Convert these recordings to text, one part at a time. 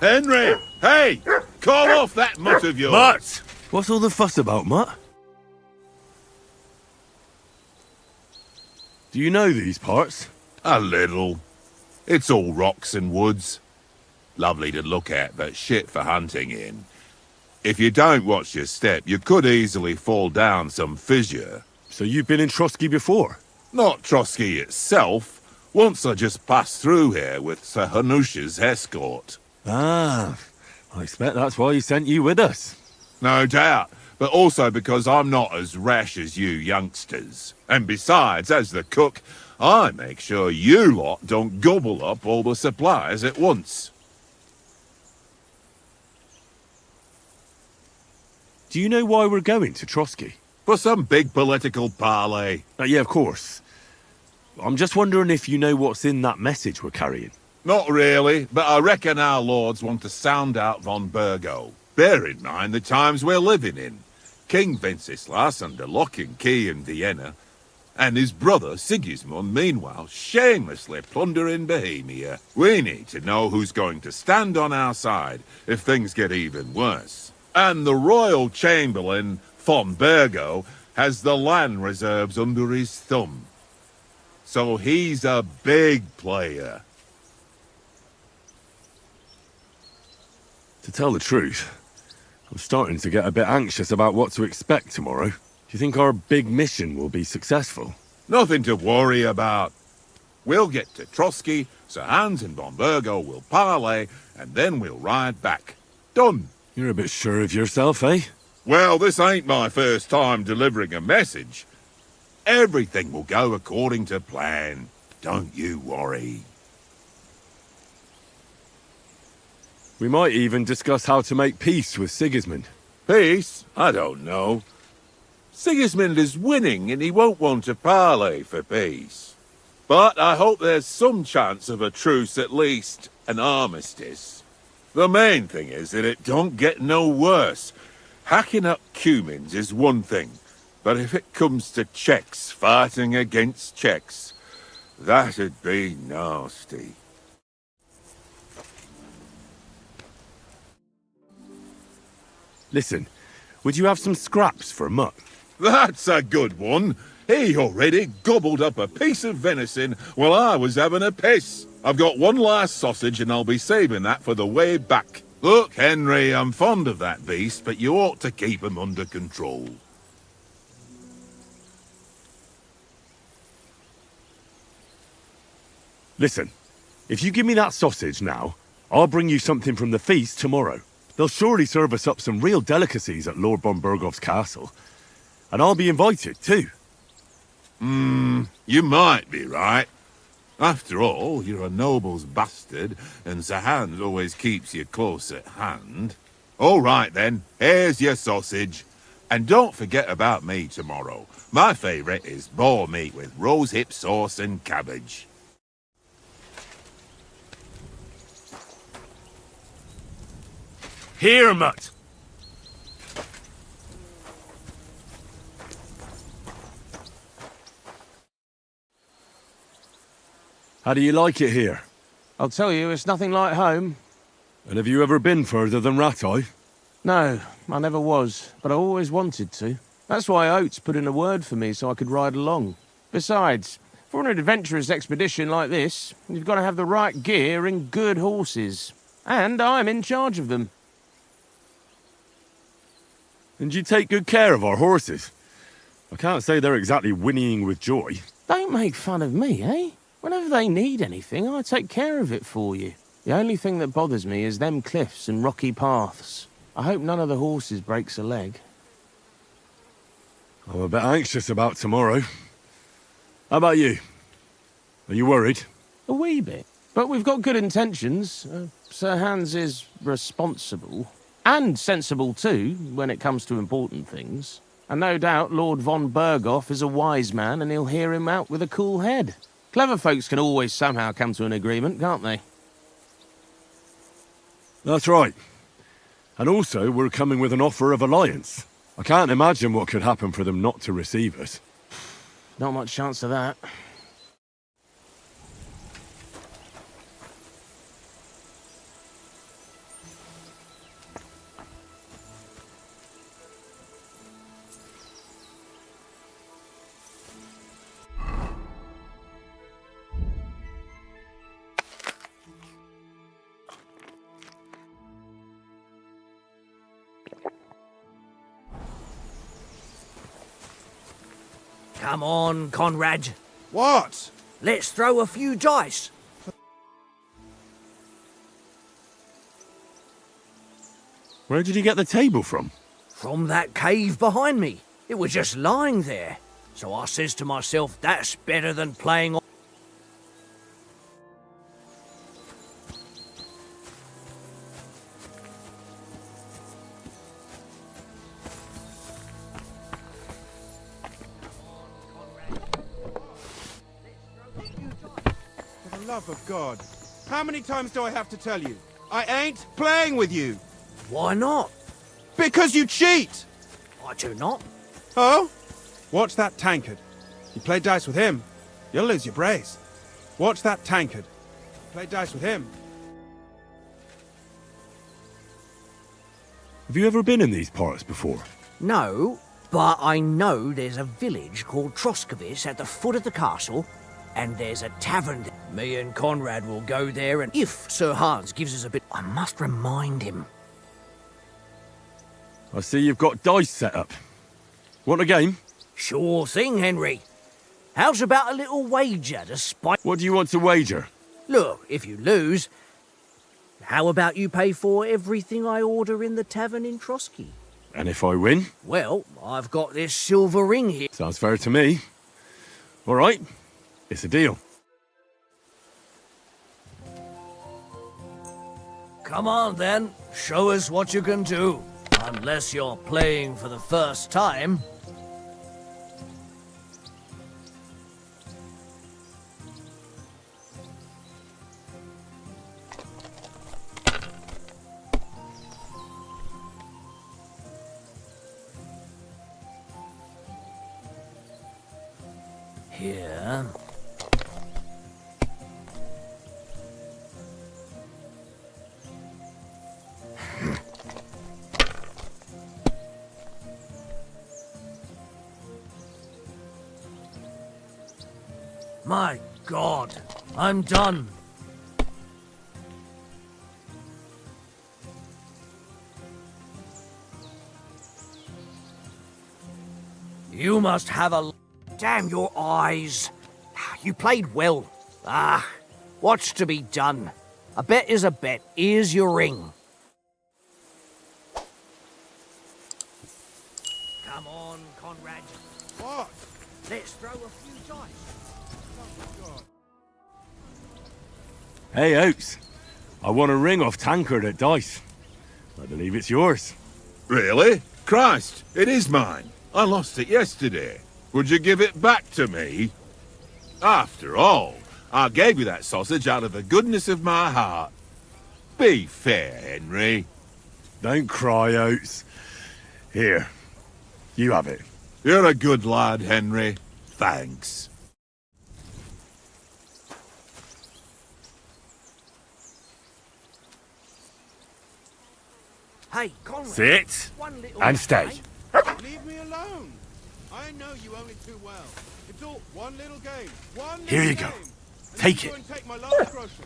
Henry! Hey! Call off that mutt of yours! Mutt! What's all the fuss about, Mutt? Do you know these parts? A little. It's all rocks and woods. Lovely to look at, but shit for hunting in. If you don't watch your step, you could easily fall down some fissure. So you've been in Trotsky before? Not Trotsky itself. Once I just passed through here with Sir Hanusha's escort. Ah, I expect that's why he sent you with us. No doubt, but also because I'm not as rash as you youngsters. And besides, as the cook, I make sure you lot don't gobble up all the supplies at once. Do you know why we're going to Trotsky? For some big political parley. Yeah, of course. I'm just wondering if you know what's in that message we're carrying. Not really, but I reckon our lords want to sound out von Burgo. Bear in mind the times we're living in. King Wenceslas under lock and key in Vienna, and his brother Sigismund meanwhile shamelessly plundering Bohemia. We need to know who's going to stand on our side if things get even worse. And the royal chamberlain, von Burgo, has the land reserves under his thumb. So he's a big player. To tell the truth, I'm starting to get a bit anxious about what to expect tomorrow. Do you think our big mission will be successful? Nothing to worry about. We'll get to Trotsky, Sir Hans and von Burgo will parley, and then we'll ride back. Done. You're a bit sure of yourself, eh? Well, this ain't my first time delivering a message. Everything will go according to plan. Don't you worry. We might even discuss how to make peace with Sigismund. Peace? I don't know. Sigismund is winning and he won't want to parley for peace. But I hope there's some chance of a truce, at least an armistice. The main thing is that it don't get no worse. Hacking up Cumans is one thing, but if it comes to Czechs fighting against Czechs, that'd be nasty. Listen, would you have some scraps for Mutt? That's a good one. He already gobbled up a piece of venison while I was having a piss. I've got one last sausage and I'll be saving that for the way back. Look, Henry, I'm fond of that beast, but you ought to keep him under control. Listen, if you give me that sausage now, I'll bring you something from the feast tomorrow. They'll surely serve us up some real delicacies at Lord von Burgov's castle. And I'll be invited, too. You might be right. After all, you're a noble's bastard, and Sir Hans always keeps you close at hand. All right, then. Here's your sausage. And don't forget about me tomorrow. My favourite is boar meat with rose-hip sauce and cabbage. Here, Mutt! How do you like it here? I'll tell you, it's nothing like home. And have you ever been further than Rattay? No, I never was, but I always wanted to. That's why Oates put in a word for me so I could ride along. Besides, for an adventurous expedition like this, you've got to have the right gear and good horses. And I'm in charge of them. And you take good care of our horses. I can't say they're exactly whinnying with joy. Don't make fun of me, eh? Whenever they need anything, I take care of it for you. The only thing that bothers me is them cliffs and rocky paths. I hope none of the horses breaks a leg. I'm a bit anxious about tomorrow. How about you? Are you worried? A wee bit. But we've got good intentions. Sir Hans is responsible. And sensible too, when it comes to important things. And no doubt Lord von Burgov is a wise man and he'll hear him out with a cool head. Clever folks can always somehow come to an agreement, can't they? That's right. And also, we're coming with an offer of alliance. I can't imagine what could happen for them not to receive us. Not much chance of that. Come on, Conrad. What? Let's throw a few dice. Where did you get the table from? From that cave behind me. It was just lying there. So I says to myself, that's better than playing on. For the love of God. How many times do I have to tell you? I ain't playing with you. Why not? Because you cheat! I do not. Oh? Watch that tankard. You play dice with him, you'll lose your brace. Watch that tankard. Play dice with him. Have you ever been in these parts before? No, but I know there's a village called Troskovitz at the foot of the castle, and there's a tavern. Me and Conrad will go there, and if Sir Hans gives us a bit, I must remind him. I see you've got dice set up. Want a game? Sure thing, Henry. How's about a little wager to spite... What do you want to wager? Look, if you lose, how about you pay for everything I order in the tavern in Trotsky? And if I win? Well, I've got this silver ring here. Sounds fair to me. All right, it's a deal. Come on, then. Show us what you can do. Unless you're playing for the first time. Here. My God, I'm done. You must have a... Damn your eyes. You played well. Ah, what's to be done? A bet is a bet. Here's your ring. Come on, Conrad. What? Let's throw a few dice. Hey, Oates. I want a ring off Tankard at dice. I believe it's yours. Really? Christ, it is mine. I lost it yesterday. Would you give it back to me? After all, I gave you that sausage out of the goodness of my heart. Be fair, Henry. Don't cry, Oates. Here, you have it. You're a good lad, Henry. Thanks. Hey, Conrad. Sit One little and stay. Leave me alone. I know you only too well. It's all one little game. One little Here you game. go. And Take you it. go and take my last groschen.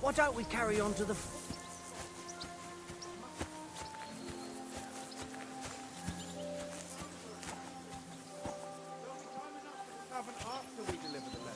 Why don't we carry on to the... Have an after we deliver the letter.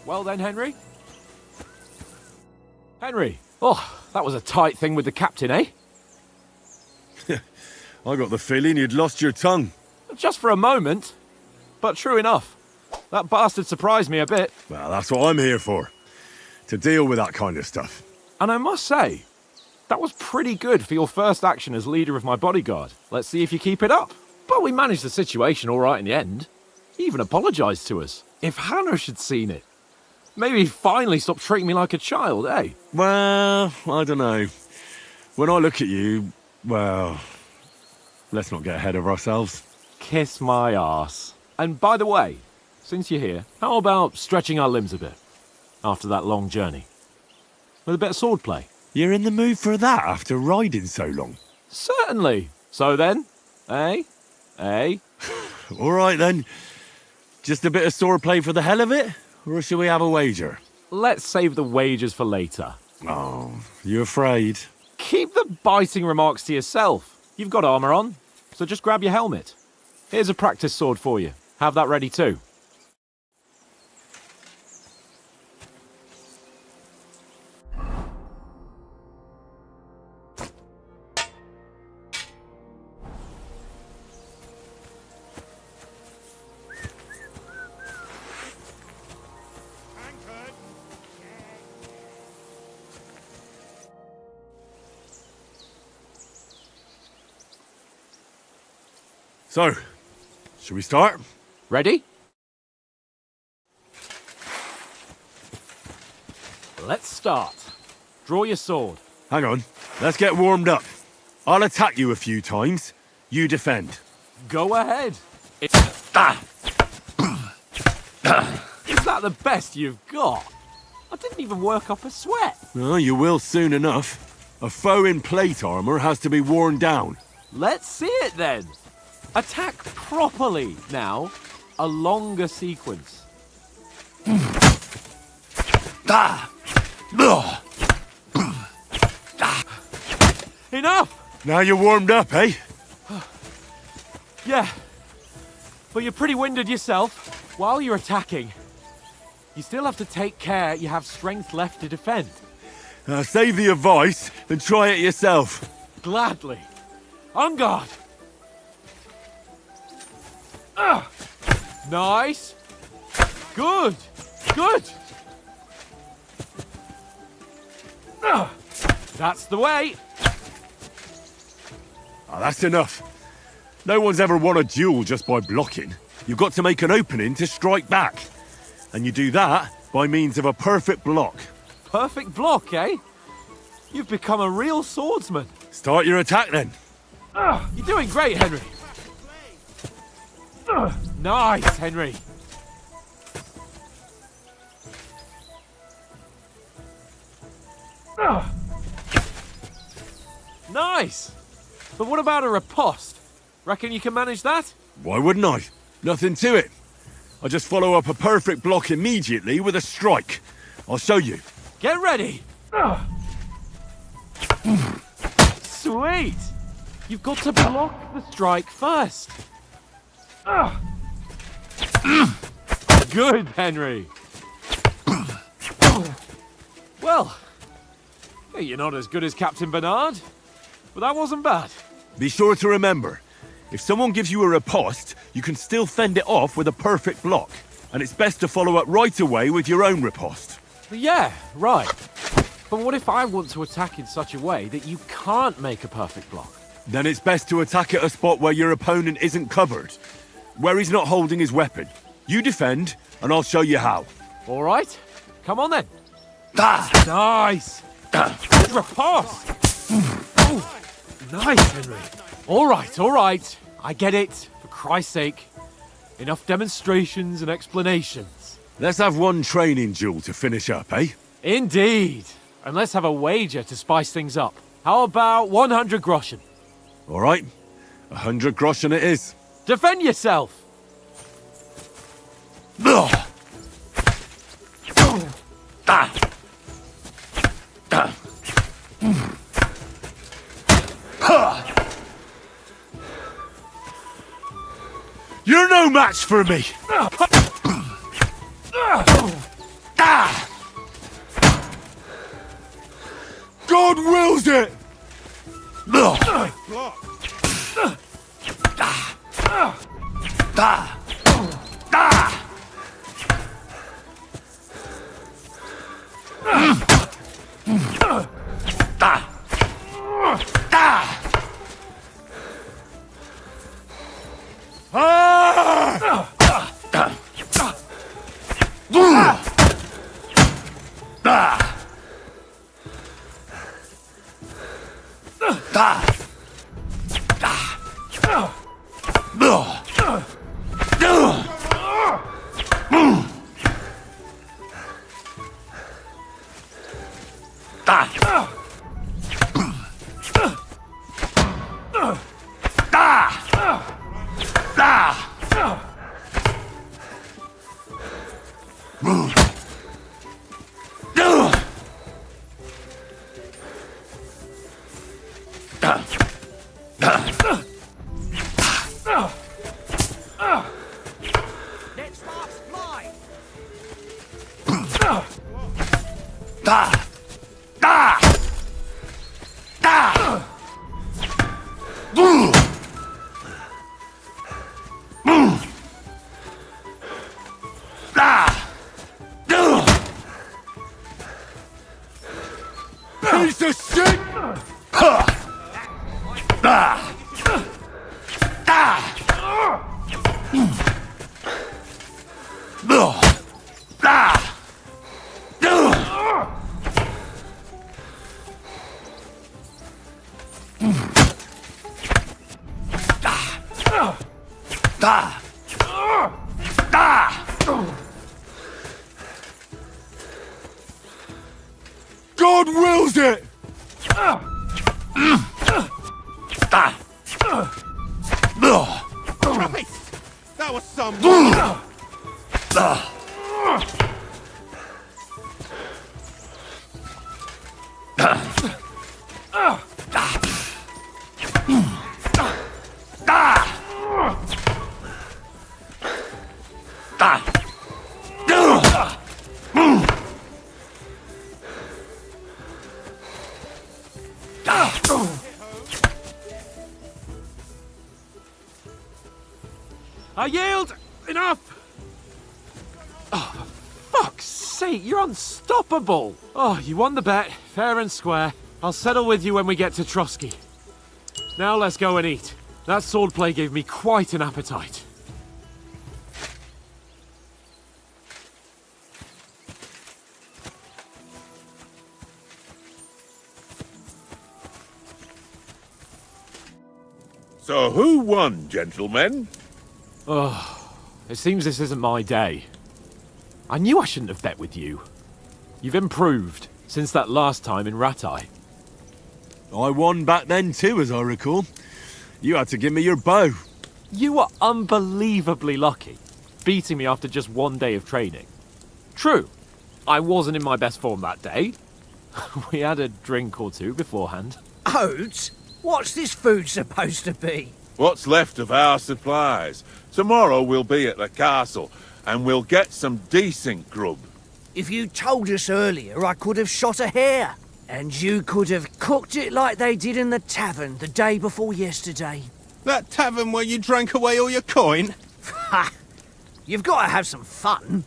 Well then, Henry? Henry, oh, that was a tight thing with the captain, eh? I got the feeling you'd lost your tongue. Just for a moment. But true enough. That bastard surprised me a bit. Well, that's what I'm here for. To deal with that kind of stuff. And I must say, that was pretty good for your first action as leader of my bodyguard. Let's see if you keep it up. But we managed the situation all right in the end. He even apologised to us. If Hannah had seen it, maybe he'd finally stop treating me like a child, eh? Well, I don't know. When I look at you, well, let's not get ahead of ourselves. Kiss my arse. And by the way, since you're here, how about stretching our limbs a bit after that long journey? With a bit of swordplay. You're in the mood for that after riding so long? Certainly. So then, eh? Eh? All right then. Just a bit of swordplay for the hell of it? Or shall we have a wager? Let's save the wagers for later. Oh, you afraid? Keep the biting remarks to yourself. You've got armour on, so just grab your helmet. Here's a practice sword for you. Have that ready too. So, should we start? Ready? Let's start. Draw your sword. Hang on. Let's get warmed up. I'll attack you a few times. You defend. Go ahead. Is that the best you've got? I didn't even work up a sweat. Oh, you will soon enough. A foe in plate armor has to be worn down. Let's see it then. Attack properly now. A longer sequence. Enough! Now you're warmed up, eh? Yeah. But you're pretty winded yourself. While you're attacking, you still have to take care you have strength left to defend. Save the advice and try it yourself. Gladly. On guard. Nice. Good. Good. That's the way. Oh, that's enough. No one's ever won a duel just by blocking. You've got to make an opening to strike back. And you do that by means of a perfect block. Perfect block, eh? You've become a real swordsman. Start your attack then. You're doing great, Henry. Nice, Henry. Nice. But what about a riposte? Reckon you can manage that? Why wouldn't I? Nothing to it. I just follow up a perfect block immediately with a strike. I'll show you. Get ready. Sweet. You've got to block the strike first. Good, Henry. Well, you're not as good as Captain Bernard, but that wasn't bad. Be sure to remember, if someone gives you a riposte, you can still fend it off with a perfect block. And it's best to follow up right away with your own riposte. Yeah, right. But what if I want to attack in such a way that you can't make a perfect block? Then it's best to attack at a spot where your opponent isn't covered. Where he's not holding his weapon. You defend, and I'll show you how. All right. Come on then. Nice. Good riposte. Ooh, nice, Henry. All right. I get it. For Christ's sake. Enough demonstrations and explanations. Let's have one training duel to finish up, eh? Indeed. And let's have a wager to spice things up. How about 100 groschen? All right. 100 groschen it is. Defend yourself. You're no match for me! Let's fast fly! Piece of shit! God wills it! Christ! That was some... I yield! Enough! Oh, for fuck's sake, you're unstoppable! Oh, you won the bet, fair and square. I'll settle with you when we get to Trotsky. Now let's go and eat. That swordplay gave me quite an appetite. So who won, gentlemen? Oh, it seems this isn't my day. I knew I shouldn't have bet with you. You've improved since that last time in Ratai. I won back then too, as I recall. You had to give me your bow. You were unbelievably lucky, beating me after just one day of training. True, I wasn't in my best form that day. We had a drink or two beforehand. Oats? What's this food supposed to be? What's left of our supplies? Tomorrow we'll be at the castle, and we'll get some decent grub. If you told us earlier, I could have shot a hare. And you could have cooked it like they did in the tavern the day before yesterday. That tavern where you drank away all your coin? Ha! You've got to have some fun.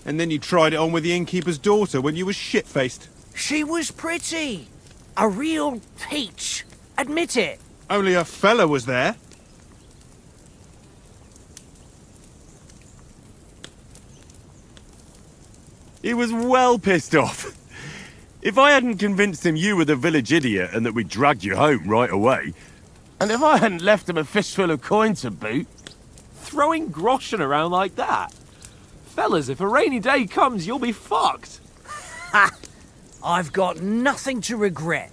And then you tried it on with the innkeeper's daughter when you were shit-faced. She was pretty. A real peach. Admit it. Only a fella was there. He was well pissed off. If I hadn't convinced him you were the village idiot and that we dragged you home right away... And if I hadn't left him a fistful of coin to boot... Throwing groschen around like that? Fellas, if a rainy day comes, you'll be fucked. Ha! I've got nothing to regret.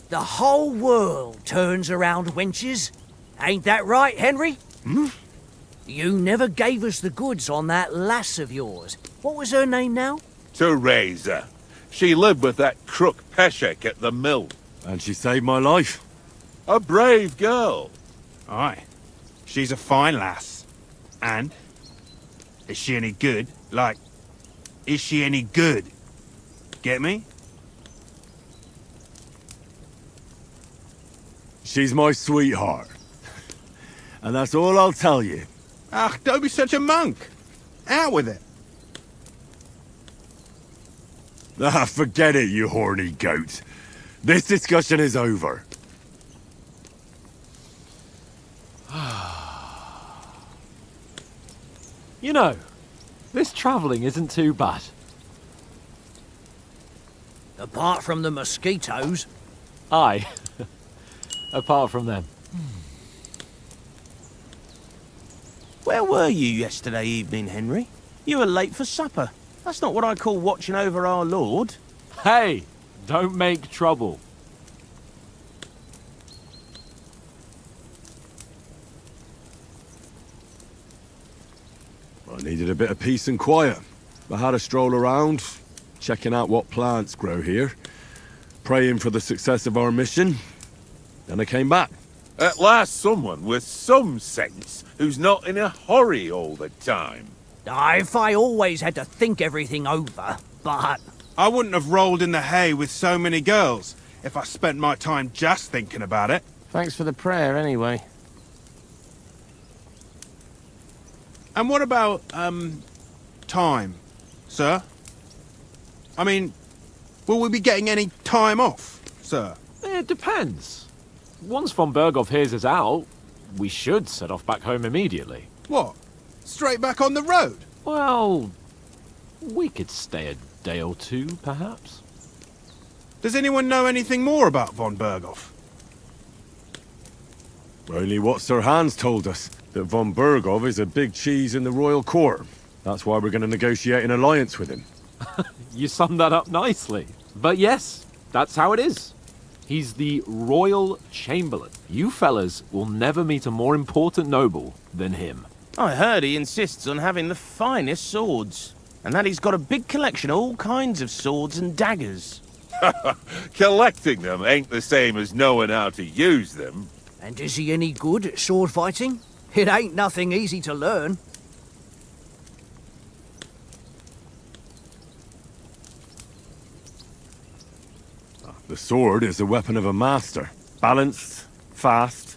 The whole world turns around wenches. Ain't that right, Henry? Hmm? You never gave us the goods on that lass of yours. What was her name now? Teresa. She lived with that crook Peshek at the mill. And she saved my life. A brave girl. Aye. She's a fine lass. And? Is she any good? Like, is she any good? Get me? She's my sweetheart. And that's all I'll tell you. Ach, don't be such a monk. Out with it. Ah, forget it, you horny goat. This discussion is over. You know, this travelling isn't too bad. Apart from the mosquitoes. Aye. Apart from them. Where were you yesterday evening, Henry? You were late for supper. That's not what I call watching over our Lord. Hey, don't make trouble. I needed a bit of peace and quiet. I had a stroll around, checking out what plants grow here, praying for the success of our mission. Then I came back. At last someone with some sense, who's not in a hurry all the time. If I always had to think everything over, but... I wouldn't have rolled in the hay with so many girls if I spent my time just thinking about it. Thanks for the prayer, anyway. And what about, time, sir? I mean, will we be getting any time off, sir? It depends. Once von Berghoff hears us out, we should set off back home immediately. What? Straight back on the road? Well, we could stay a day or two, perhaps. Does anyone know anything more about von Berghoff? Only what Sir Hans told us, that von Berghoff is a big cheese in the royal court. That's why we're going to negotiate an alliance with him. You summed that up nicely. But yes, that's how it is. He's the Royal Chamberlain. You fellas will never meet a more important noble than him. I heard he insists on having the finest swords, and that he's got a big collection of all kinds of swords and daggers. Collecting them ain't the same as knowing how to use them. And is he any good at sword fighting? It ain't nothing easy to learn. The sword is the weapon of a master. Balanced, fast,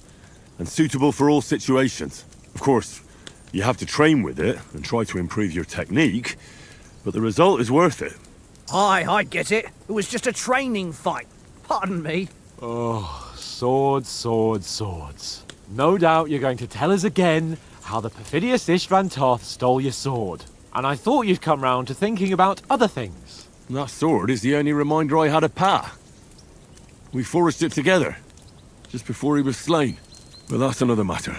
and suitable for all situations. Of course, you have to train with it and try to improve your technique, but the result is worth it. Aye, I get it. It was just a training fight. Pardon me. Oh, swords, swords, swords. No doubt you're going to tell us again how the perfidious Istvan Toth stole your sword. And I thought you'd come round to thinking about other things. And that sword is the only reminder I had of Pa. We forged it together, just before he was slain. But that's another matter.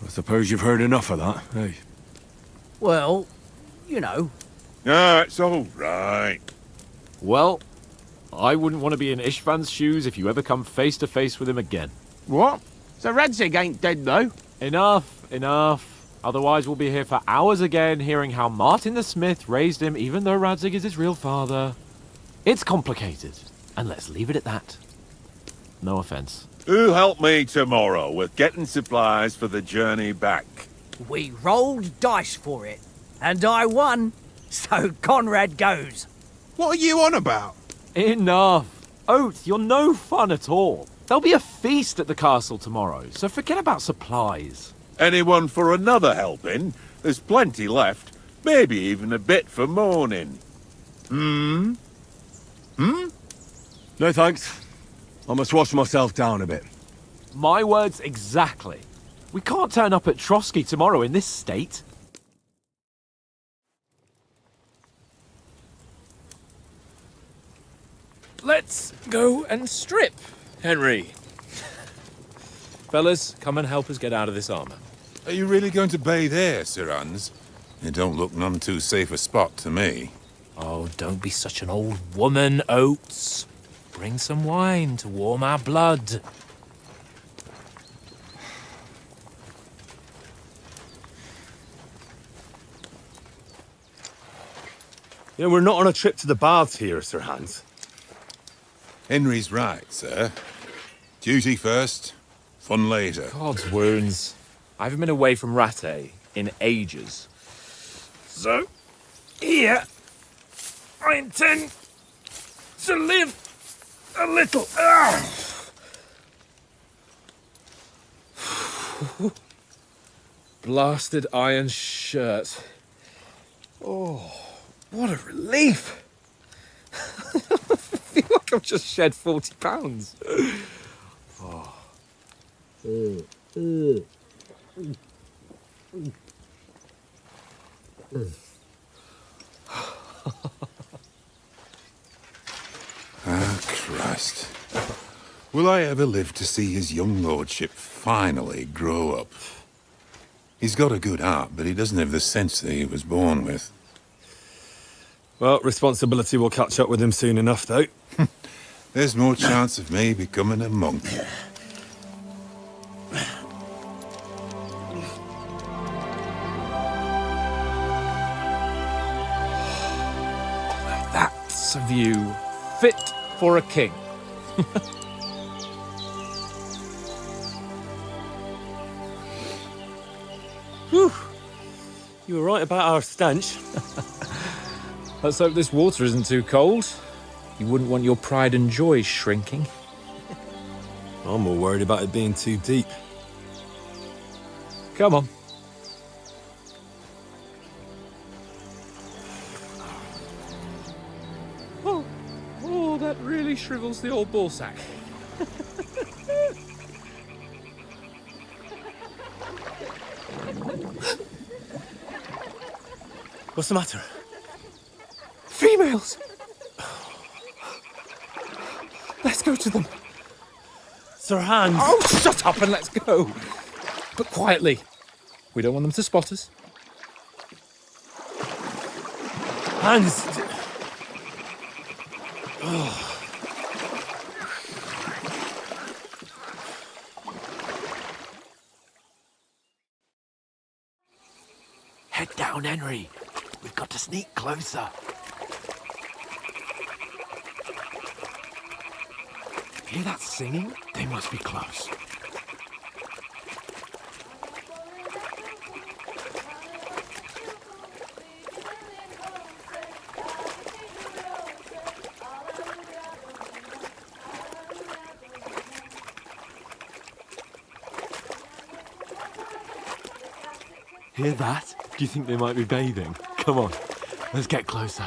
I suppose you've heard enough of that, eh? Well, you know. Ah, it's all right. Well, I wouldn't want to be in Istvan's shoes if you ever come face to face with him again. What? So Radzig ain't dead, though? Enough, enough. Otherwise we'll be here for hours again hearing how Martin the Smith raised him even though Radzig is his real father. It's complicated, and let's leave it at that. No offense. Who'll help me tomorrow with getting supplies for the journey back? We rolled dice for it, and I won. So Conrad goes. What are you on about? Enough. Oath, you're no fun at all. There'll be a feast at the castle tomorrow, so forget about supplies. Anyone for another helping? There's plenty left. Maybe even a bit for morning. No thanks. I must wash myself down a bit. My words exactly. We can't turn up at Trotsky tomorrow in this state. Let's go and strip, Henry. Fellas, come and help us get out of this armor. Are you really going to bathe here, Sir Hans? It don't look none too safe a spot to me. Oh, don't be such an old woman, Oates. Bring some wine to warm our blood. You know, we're not on a trip to the baths here, Sir Hans. Henry's right, sir. Duty first, fun later. God's wounds. I haven't been away from Rattay in ages. So, here, I intend to live a little. Blasted iron shirt. Oh, what a relief. I feel like I've just shed 40 pounds. Christ. Will I ever live to see his young lordship finally grow up? He's got a good heart, but he doesn't have the sense that he was born with. Well, responsibility will catch up with him soon enough, though. There's more chance of me becoming a monk. That's a view fit for a king. Whew. You were right about our stench. Let's hope this water isn't too cold. You wouldn't want your pride and joy shrinking. I'm more worried about it being too deep. Come on. Oh, that really shrivels the old ball sack. What's the matter? Females! Let's go to them. Sir Hans! Oh, shut up and let's go. But quietly. We don't want them to spot us. Hans! Head down, Henry. We've got to sneak closer. Hear that singing? They must be close. Hear that? Do you think they might be bathing? Come on, let's get closer.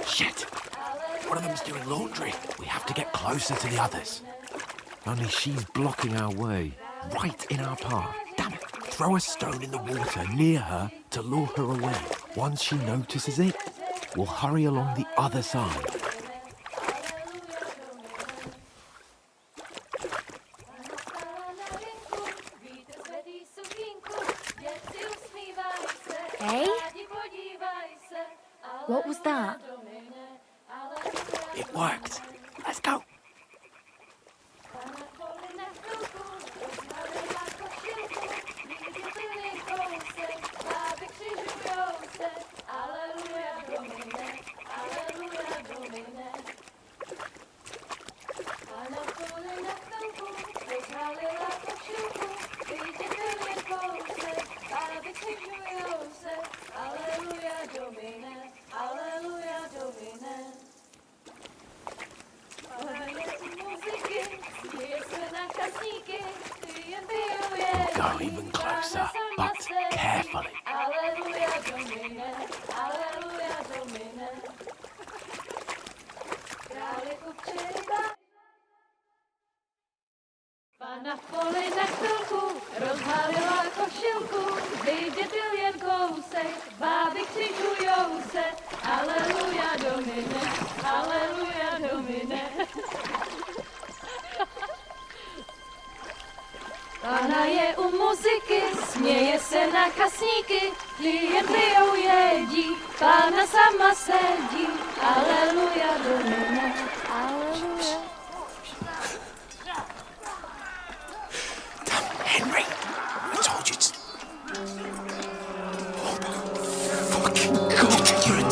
Shit! One of them's doing laundry. We have to get closer to the others. Only she's blocking our way, right in our path. Damn it! Throw a stone in the water near her to lure her away. Once she notices it, we'll hurry along the other side. Hey? What was that? It worked. Let's go. We'll go even closer, but carefully. Na poli na chvilku rozhalila košilku, vidět byl jen kousek, báby křižujou se, aleluja domine, aleluja domine. Pána je u muziky, směje se na kasníky, klienty ją jedí, pána sama sedí, aleluja domine, aleluja. Henry, I told you to... Oh, fucking God, you're a...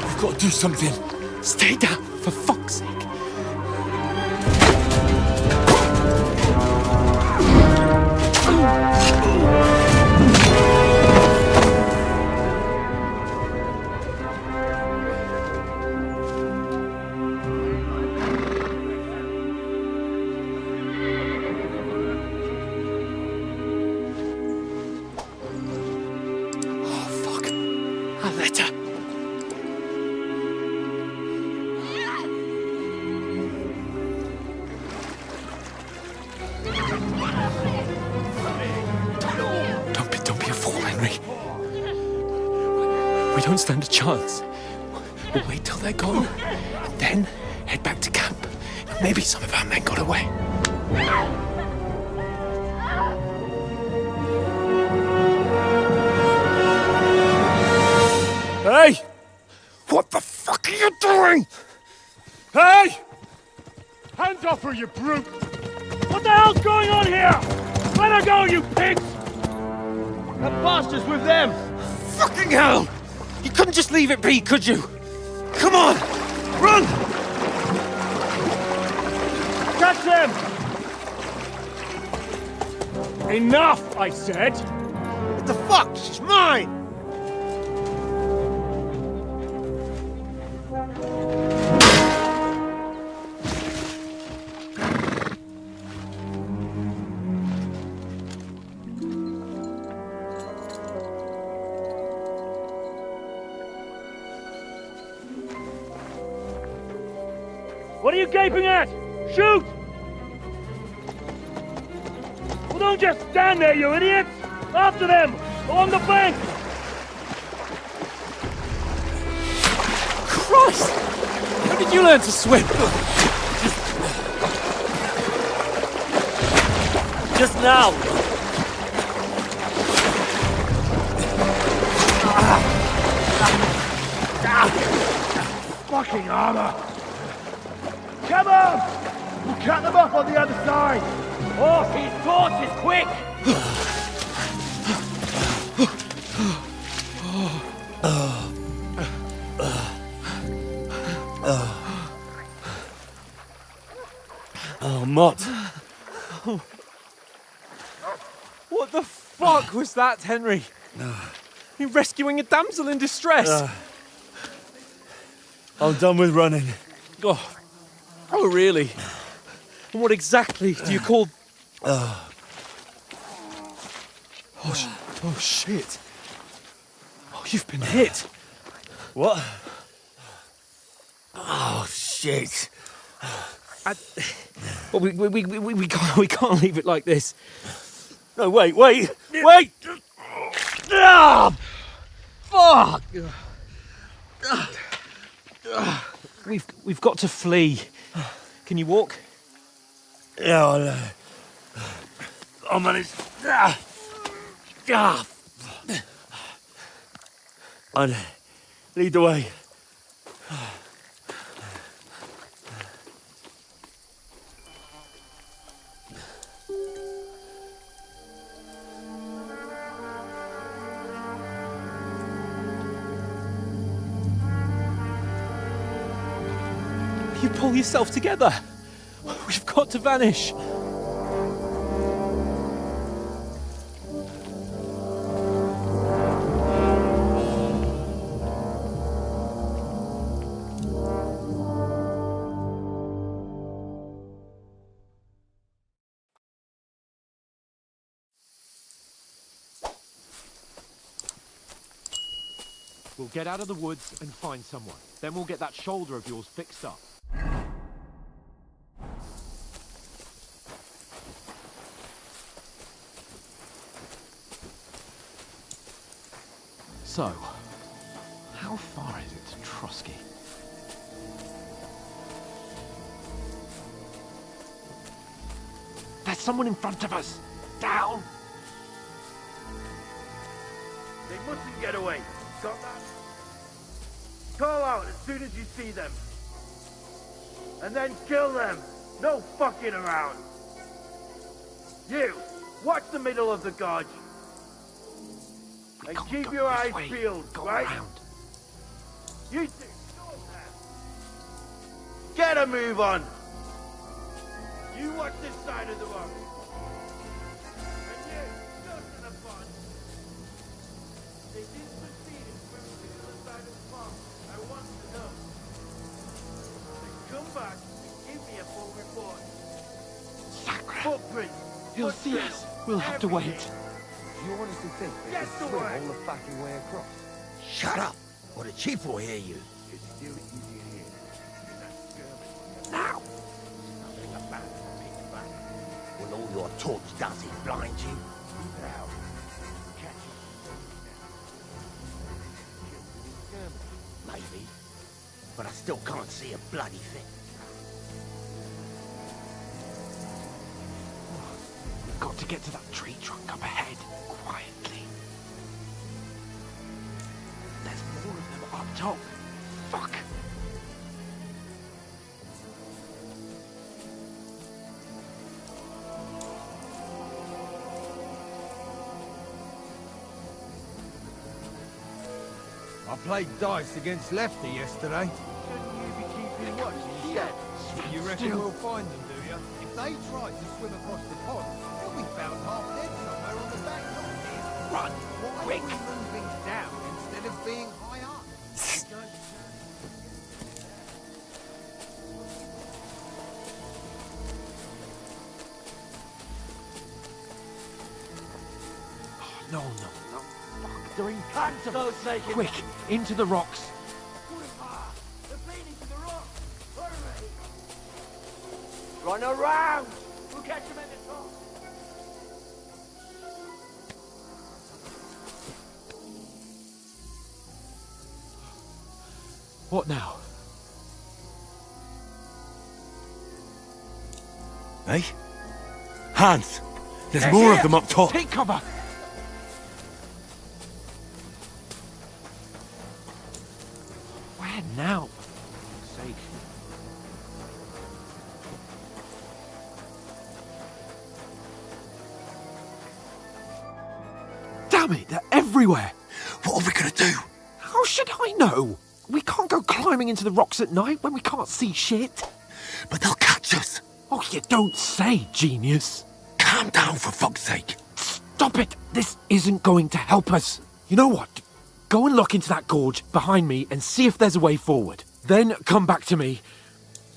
We've got to do something. Stay down, for fuck's sake. letter. Don't be a fool, Henry. We don't stand a chance. We'll wait till they're gone, and then head back to camp. Maybe some of our men got away. Hey! What the fuck are you doing? Hey! Hands off her, you brute! What the hell's going on here? Let her go, you pigs! That bastard's with them! Fucking hell! You couldn't just leave it be, could you? Come on! Run! Catch them! Enough, I said! What the fuck? She's mine! What are you gaping at? Shoot! Well, don't just stand there, you idiots! After them! Along the bank! Christ! How did you learn to swim? Just now! Fucking armor! Come on! We'll cut them off on the other side! Off his torches, quick! Oh, Mott. What the fuck was that, Henry? You rescuing a damsel in distress? I'm done with running. Oh, really? And what exactly do you call... Oh, shit. Oh, you've been hit. What? Oh, shit. Well, we can't leave it like this. No, wait! Ah! Fuck! We've got to flee. Can you walk? Yeah, I'll manage. I'd lead the way. You pull yourself together. We've got to vanish. We'll get out of the woods and find someone. Then we'll get that shoulder of yours fixed up. So, how far is it to Trotsky? There's someone in front of us! Down! They mustn't get away. Got that? Call out as soon as you see them. And then kill them. No fucking around. You, watch the middle of the gorge. And keep your eyes peeled, right? You two, get a move on. You watch this side of the rock. And you, listen upon. They did succeed in swimming to the other side of the pond. I want to know. Then come back and give me a full report. Footprints. He'll see us. We'll have to wait. You honestly think they can swim all the fucking way across? Shut up! or the chief will hear you. Now! Will all your talk does is blind you? Now, maybe, but I still can't see a bloody thing. We've got to get to that tree trunk up ahead, quietly. There's more of them up top. Fuck! I played dice against Lefty yesterday. Shouldn't you be keeping watch instead? You reckon we'll find them, do you? If they try to swim across the pond, they'll be found half dead somewhere on the back dock. Run! Why Quick! are we moving down instead of being high up? No, no, no. Fuck, they're in tons of us. Quick, into the rocks. Run around! We'll catch him at the top. What now? Eh? Hans! There's more of them up top! Take cover! Where now? For fuck's sake. Damn it, they're everywhere! What are we gonna do? How should I know? We can't go climbing into the rocks at night when we can't see shit. But they'll catch us! Oh, you don't say, genius. Calm down, for fuck's sake! Stop it! This isn't going to help us. You know what? Go and look into that gorge behind me and see if there's a way forward. Then come back to me.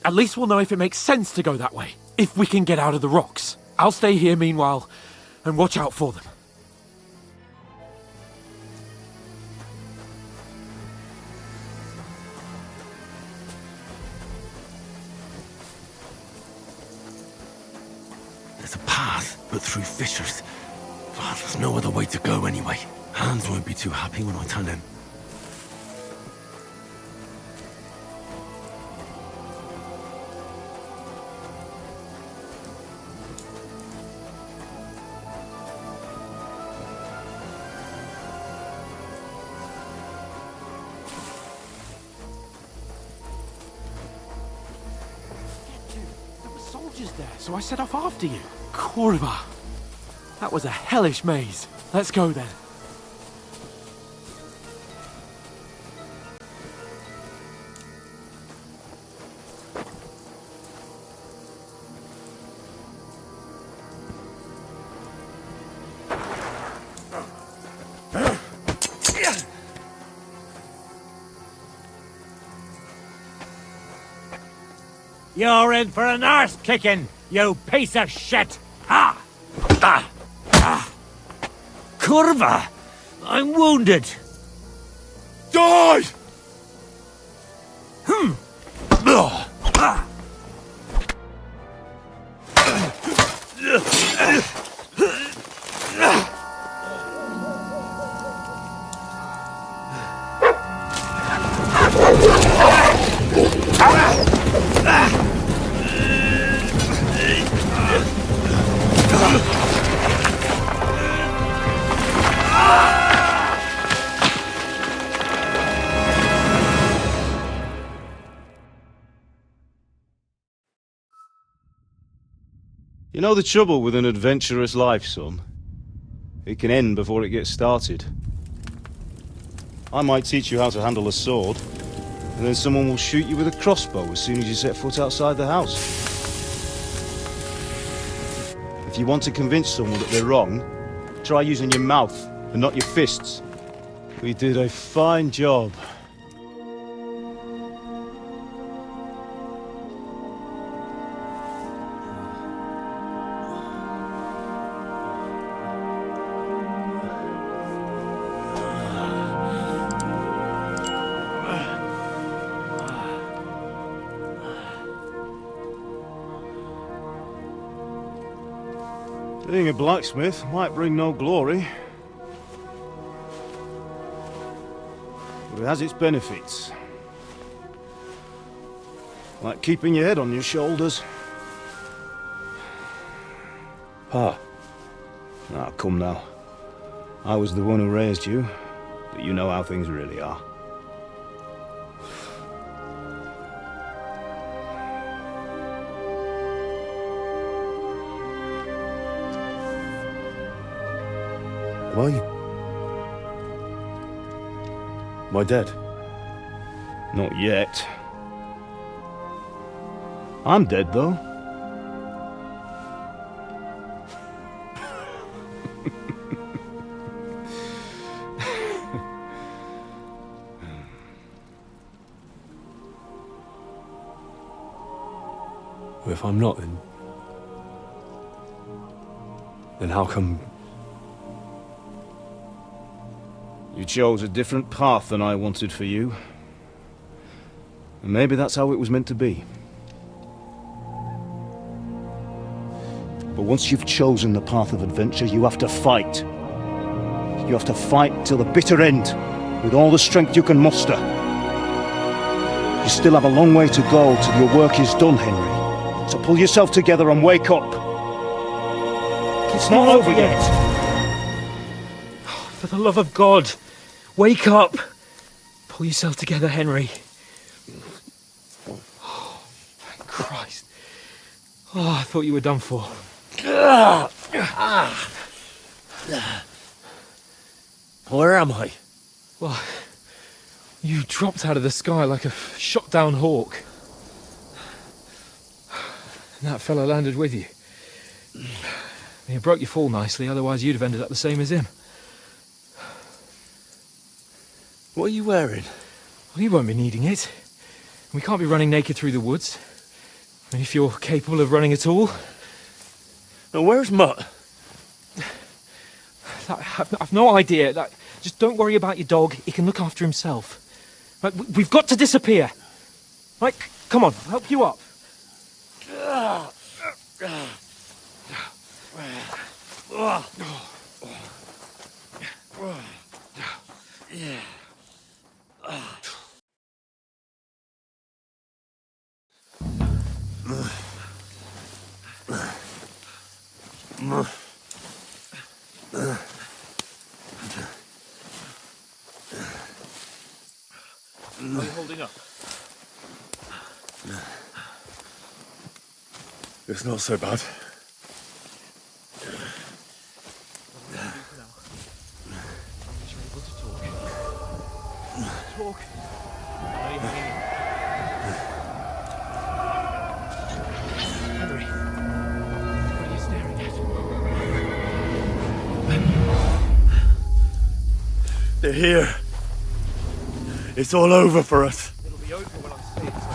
At least we'll know if it makes sense to go that way. If we can get out of the rocks. I'll stay here meanwhile and watch out for them. There's a path, but through fissures. Well, there's no other way to go anyway. Hans won't be too happy when I tell him. There were soldiers there, so I set off after you. Kurva. That was a hellish maze. Let's go then. You're in for an arse kicking, you piece of shit! Ah! Ah! Ah! Kurva! I'm wounded! Die! Ugh! Ah! You know the trouble with an adventurous life, son? It can end before it gets started. I might teach you how to handle a sword, and then someone will shoot you with a crossbow as soon as you set foot outside the house. If you want to convince someone that they're wrong, try using your mouth and not your fists. We did a fine job. Being a blacksmith might bring no glory, but it has its benefits. Like keeping your head on your shoulders. Pa, Ah, come now. I was the one who raised you, but you know how things really are. Am I dead? Not yet. I'm dead, though. Well, if I'm not, then how come... You chose a different path than I wanted for you. And maybe that's how it was meant to be. But once you've chosen the path of adventure, you have to fight. You have to fight till the bitter end, with all the strength you can muster. You still have a long way to go till your work is done, Henry. So pull yourself together and wake up. It's not over yet. For the love of God, wake up! Pull yourself together, Henry. Oh, thank Christ. Oh, I thought you were done for. Where am I? Well, you dropped out of the sky like a shot-down hawk. And that fellow landed with you. He broke your fall nicely, otherwise you'd have ended up the same as him. What are you wearing? Well, you won't be needing it. We can't be running naked through the woods. I mean, if you're capable of running at all. Now, where's Mutt? I've no idea. Just don't worry about your dog. He can look after himself. Right, we've got to disappear. Right, come on, I'll help you up. Are you holding up? It's not so bad. Talk. Henry, what are you staring at? They're here. It's all over for us. It'll be over when I say it's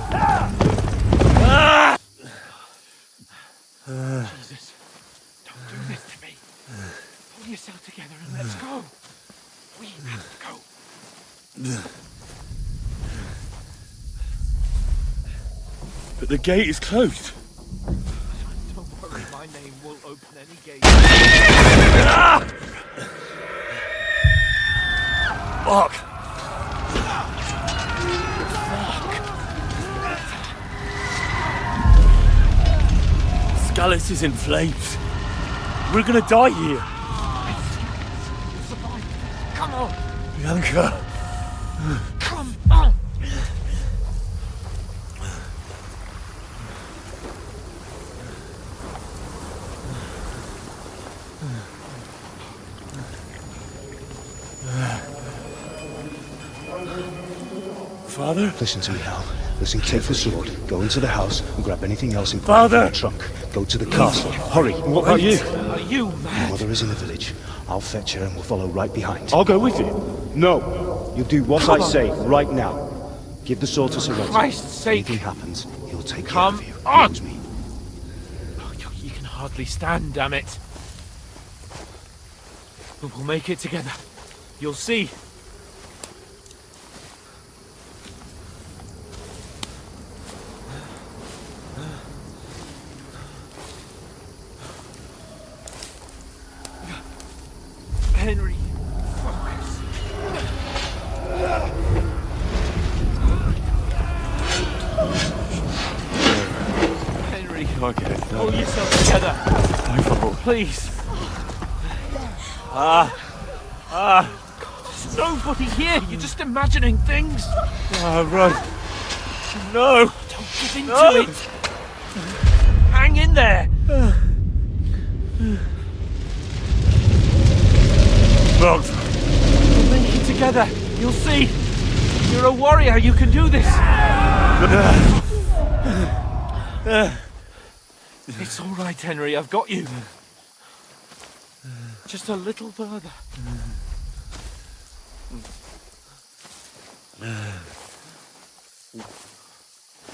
Jesus, don't do this to me. Pull yourself together and let's go. We have to go. But the gate is closed. Don't worry, my name will open any gate. Fuck! Scallis is in flames. We're gonna die here. Come on! Bianca. Come on! Father? Listen to me, Hal. Listen, take the sword, go into the house, and grab anything else in Father! the trunk. Go to the castle. Hurry. What about you? Are you Your mad? mother is in the village. I'll fetch her and we'll follow right behind. I'll go with you. No! You do what I say right now. Give the sword to Sir Roger. Christ's sake! Anything happens, he'll take Come care of you. on! Promise me. Oh, you can hardly stand, damn it. But we'll make it together. You'll see. Pull yourself together. My fault. Please. There's nobody here. You're just imagining things. Run. No. Don't give in to it. Hang in there. Locked. We'll make it together. You'll see. You're a warrior. You can do this. It's all right, Henry. I've got you. Just a little further.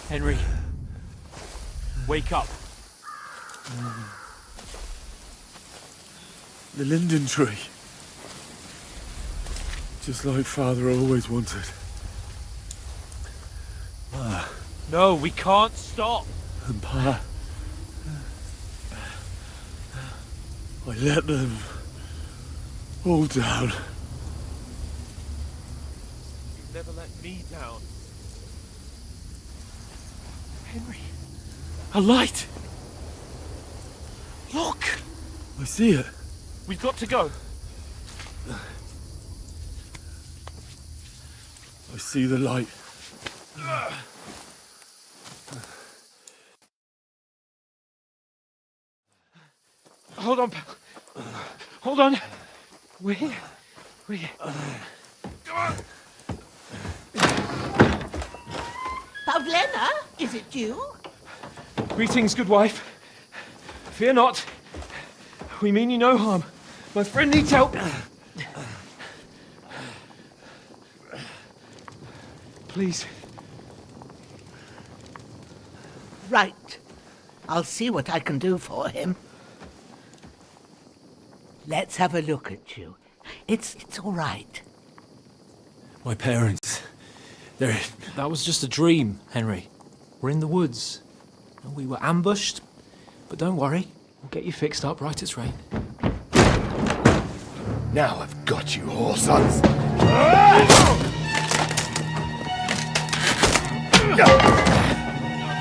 Henry, wake up. The linden tree. Just like Father always wanted. No, we can't stop. And Pa. I let them all down. You've never let me down. Henry, A light! look! I see it. We've got to go. I see the light. Hold on, pal. Hold on. We're here. We're here. Pavlena, is it you? Greetings, good wife. Fear not. We mean you no harm. My friend needs help. Please. Right. I'll see what I can do for him. Let's have a look at you. It's all right. My parents. They're... That was just a dream, Henry. We're in the woods. And we were ambushed. But don't worry. We'll get you fixed up right as rain. Now I've got you, whoresons.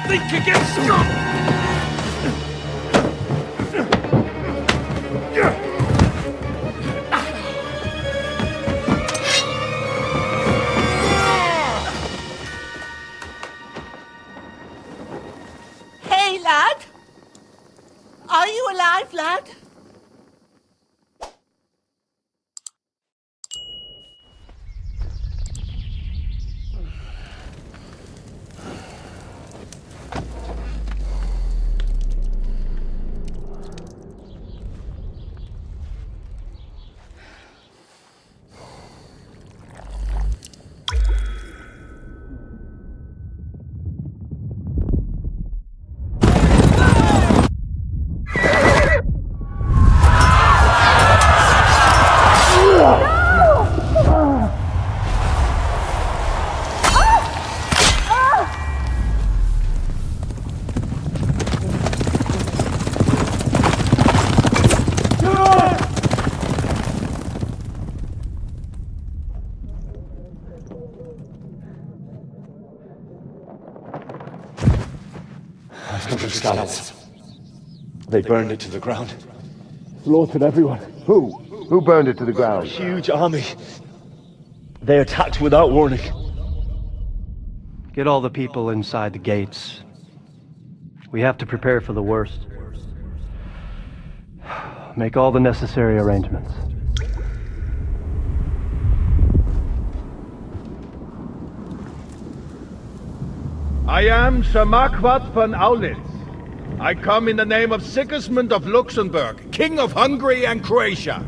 Think again, strong! Hey, lad! Are you alive, lad? Scouts. They burned it to the ground. Slaughtered everyone. Who? Who burned it to the ground? Huge army. They attacked without warning. Get all the people inside the gates. We have to prepare for the worst. Make all the necessary arrangements. I am Sir Marquardt von Aulitz. I come in the name of Sigismund of Luxembourg, King of Hungary and Croatia.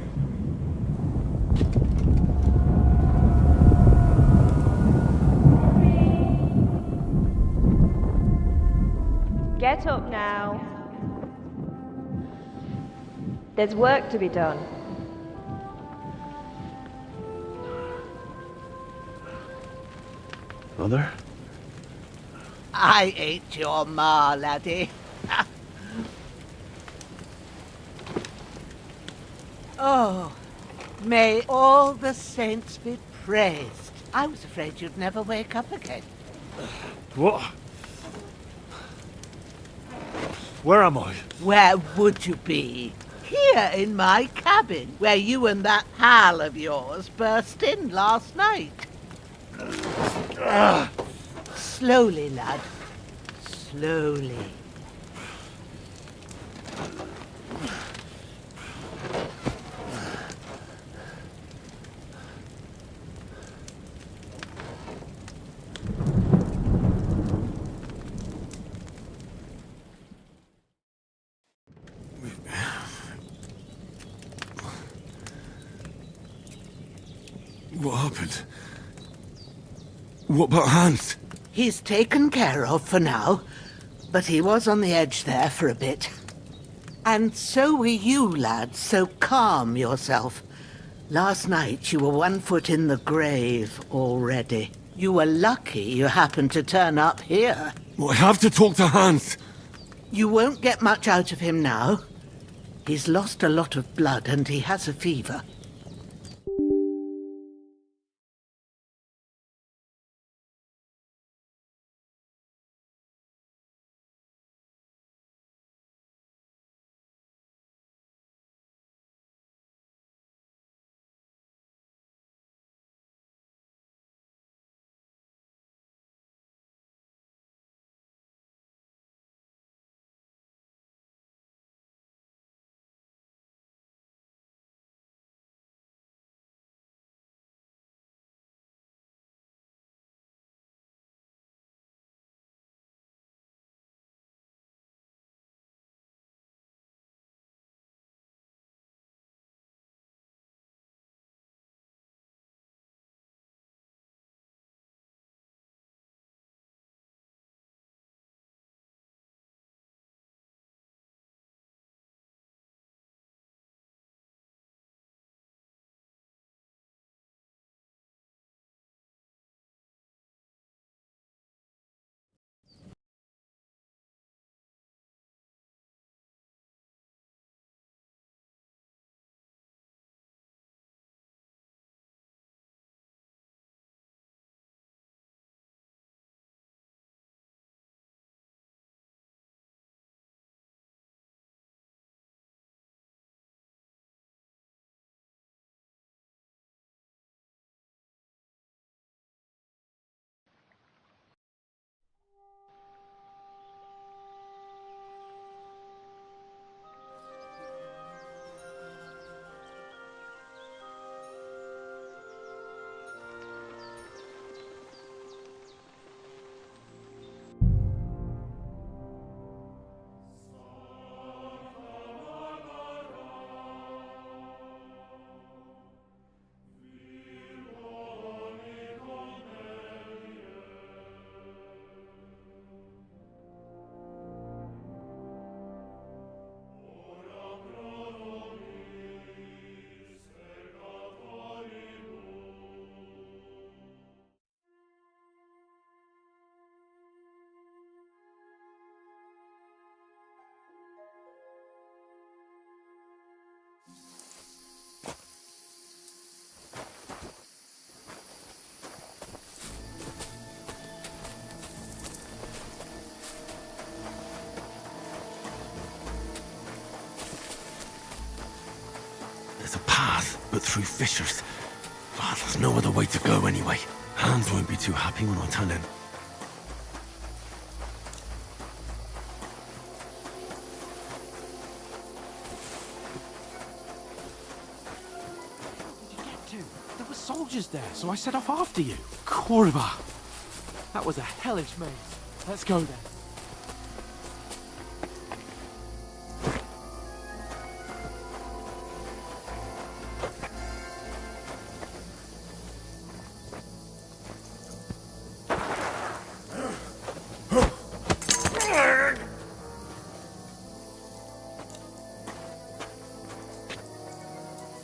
Get up now. There's work to be done. Mother? I ain't your ma, laddie. Oh, may all the saints be praised. I was afraid you'd never wake up again. What? Where am I? Where would you be? Here in my cabin, where you and that pal of yours burst in last night. Slowly, lad. Slowly. What happened? What about Hans? He's taken care of for now, but he was on the edge there for a bit. And so were you, lad, so calm yourself. Last night you were 1 foot in the grave already. You were lucky you happened to turn up here. Well, I have to talk to Hans. You won't get much out of him now. He's lost a lot of blood and he has a fever. There's a path, but through fissures. Oh, there's no other way to go anyway. Hans won't be too happy when I tell him. There were soldiers there, so I set off after you. Kurva! That was a hellish maze. Let's go then.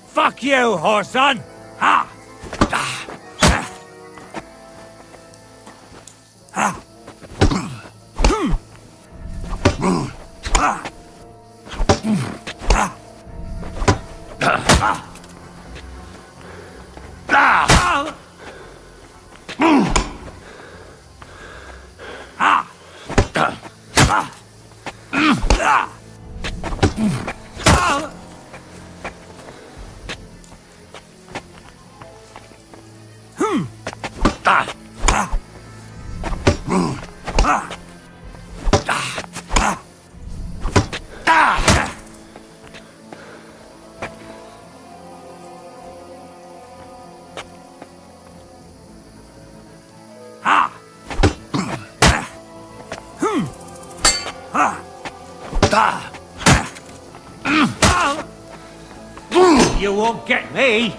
Fuck you, whoreson! Ha! You won't get me!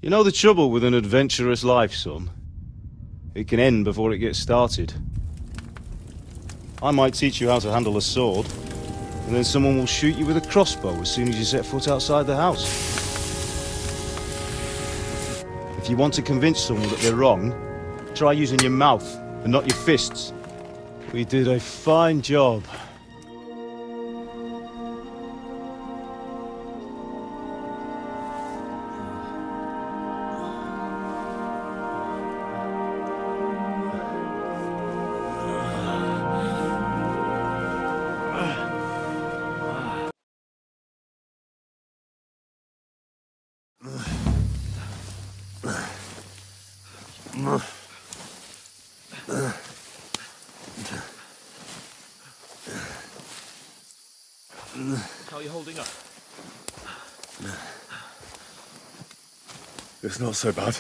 You know the trouble with an adventurous life, son? It can end before it gets started. I might teach you how to handle a sword, and then someone will shoot you with a crossbow as soon as you set foot outside the house. If you want to convince someone that they're wrong, try using your mouth and not your fists. We did a fine job. How are you holding up? It's not so bad.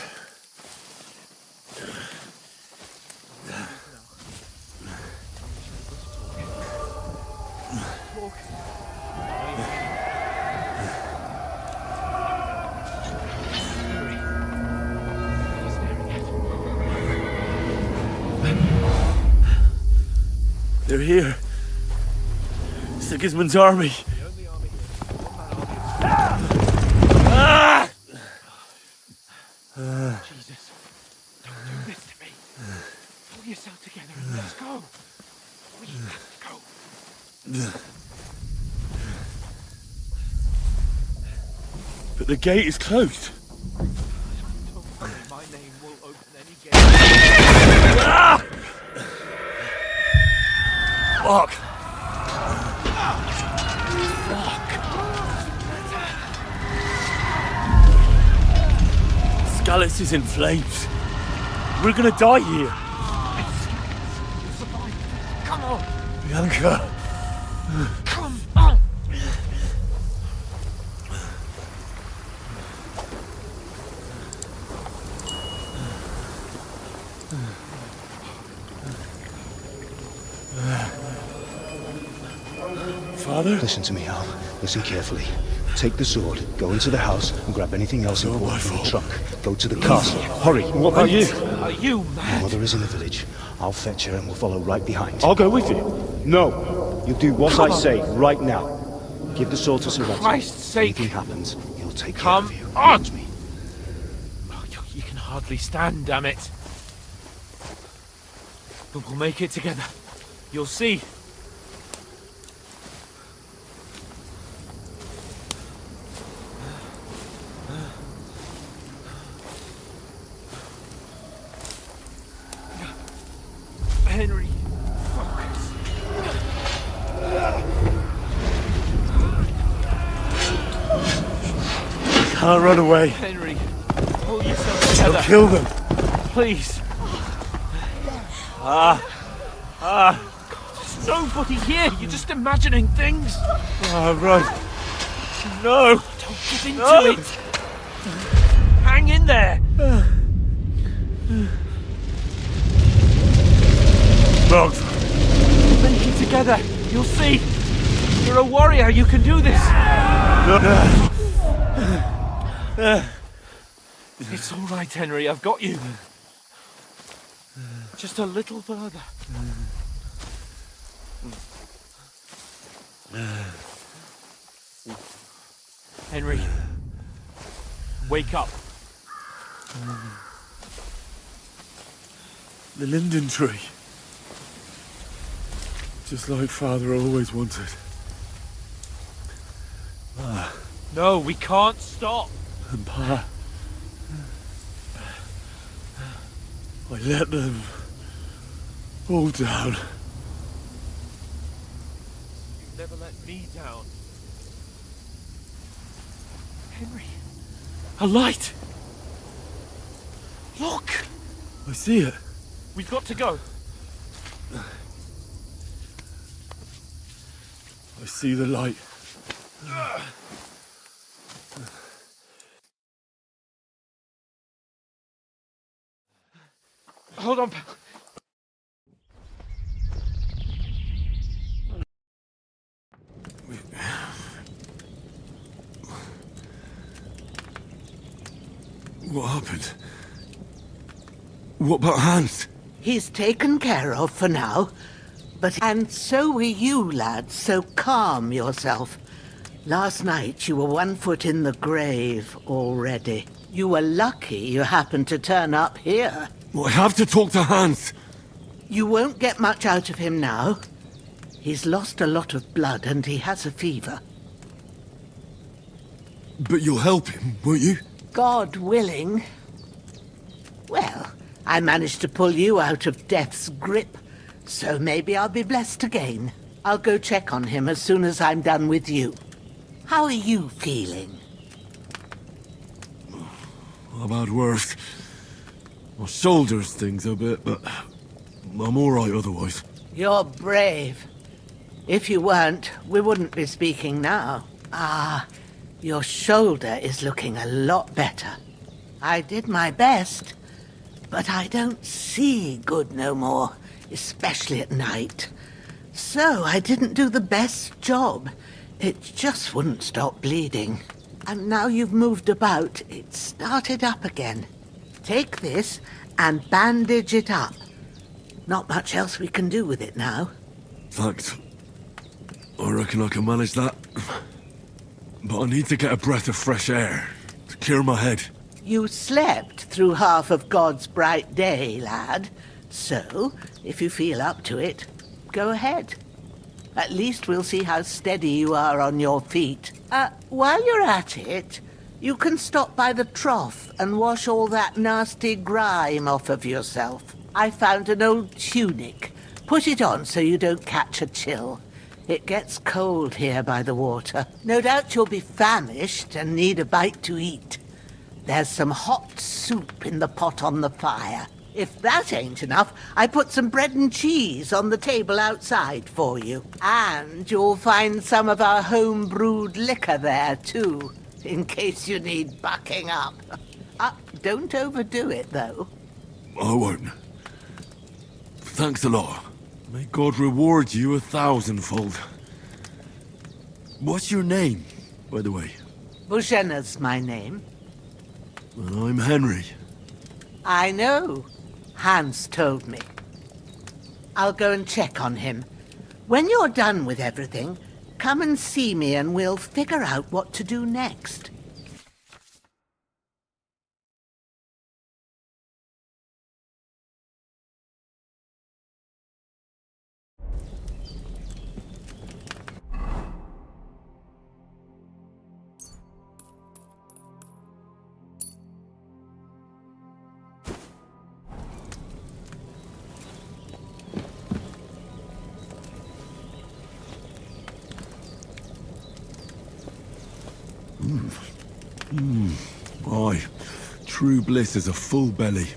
They're here. Sigismund's army. Jesus, don't do this to me. Pull yourself together and let's go. Go. But the gate is closed. My name will open any gate. Fuck! Skalitz is in flames. We're gonna die here. Come on. Bianca. Come on. Father? Listen to me, Al. Listen carefully. Take the sword, go into the house, and grab anything else important from the trunk. Go to the castle. Hurry! What about you? Are you mad? My mother is in the village. I'll fetch her and we'll follow right behind. I'll go with you. No! You do what I say right now. Give the sword to Sir Ratty. Christ's sake. If anything happens, he'll take Come care of you. on! Promise me. Oh, you can hardly stand, damn it. But we'll make it together. You'll see. Henry, focus. Can't run away. Henry, pull yourself together. I'll kill them. Please. There's nobody here. You're just imagining things. Run. No. Don't get into it. Hang in there. Dogs. Make it together. You'll see. You're a warrior. You can do this. It's all right, Henry. I've got you. Just a little further. Henry. Wake up. The linden tree. Just like Father always wanted. No, we can't stop. And Pa, I let them all down. You never let me down. Henry. A light! Look! I see it. We've got to go. I see the light. Hold on, pal. What happened? What about Hans? He's taken care of for now. And so are you, lads, so calm yourself. Last night you were 1 foot in the grave already. You were lucky you happened to turn up here. Well, I have to talk to Hans. You won't get much out of him now. He's lost a lot of blood and he has a fever. But you'll help him, won't you? God willing. Well, I managed to pull you out of death's grip, so maybe I'll be blessed again. I'll go check on him as soon as I'm done with you. How are you feeling? I've had worse. My shoulder stings a bit, but I'm all right otherwise. You're brave. If you weren't, we wouldn't be speaking now. Ah, your shoulder is looking a lot better. I did my best, but I don't see good no more, especially at night. So I didn't do the best job. It just wouldn't stop bleeding. And now you've moved about, it started up again. Take this and bandage it up. Not much else we can do with it now. Thanks. I reckon I can manage that. But I need to get a breath of fresh air to clear my head. You slept through half of God's bright day, lad. So, if you feel up to it, go ahead. At least we'll see how steady you are on your feet. While you're at it, you can stop by the trough and wash all that nasty grime off of yourself. I found an old tunic. Put it on so you don't catch a chill. It gets cold here by the water. No doubt you'll be famished and need a bite to eat. There's some hot soup in the pot on the fire. If that ain't enough, I put some bread and cheese on the table outside for you. And you'll find some of our home-brewed liquor there, too, in case you need bucking up. Don't overdo it, though. I won't. Thanks a lot. May God reward you 1,000-fold. What's your name, by the way? Bohemia's my name. Well, I'm Henry. I know. Hans told me. I'll go and check on him. When you're done with everything, come and see me and we'll figure out what to do next. Aye, true bliss is a full belly.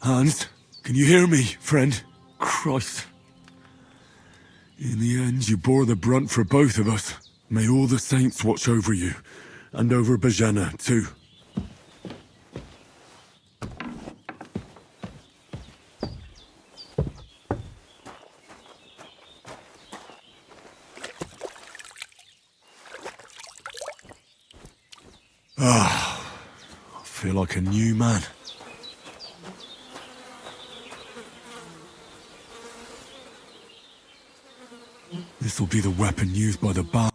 Hans, can you hear me, friend? Christ. In the end, you bore the brunt for both of us. May all the saints watch over you, and over Bohemia, too. I feel like a new man. This'll be the weapon used by the bastard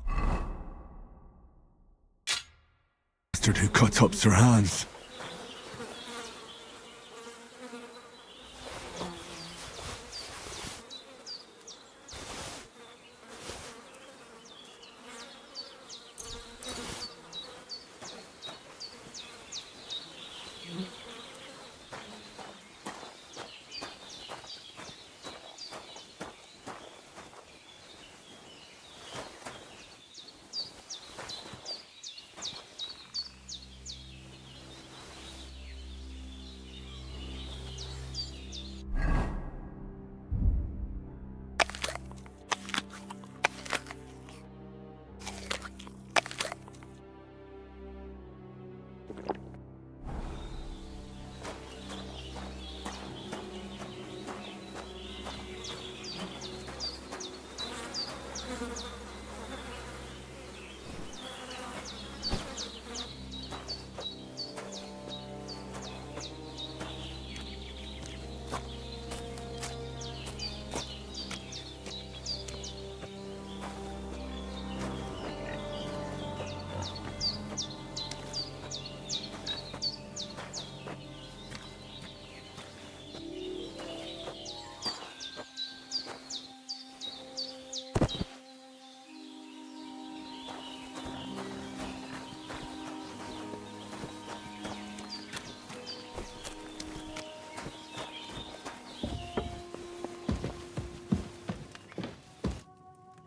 who cut up Sir Hans.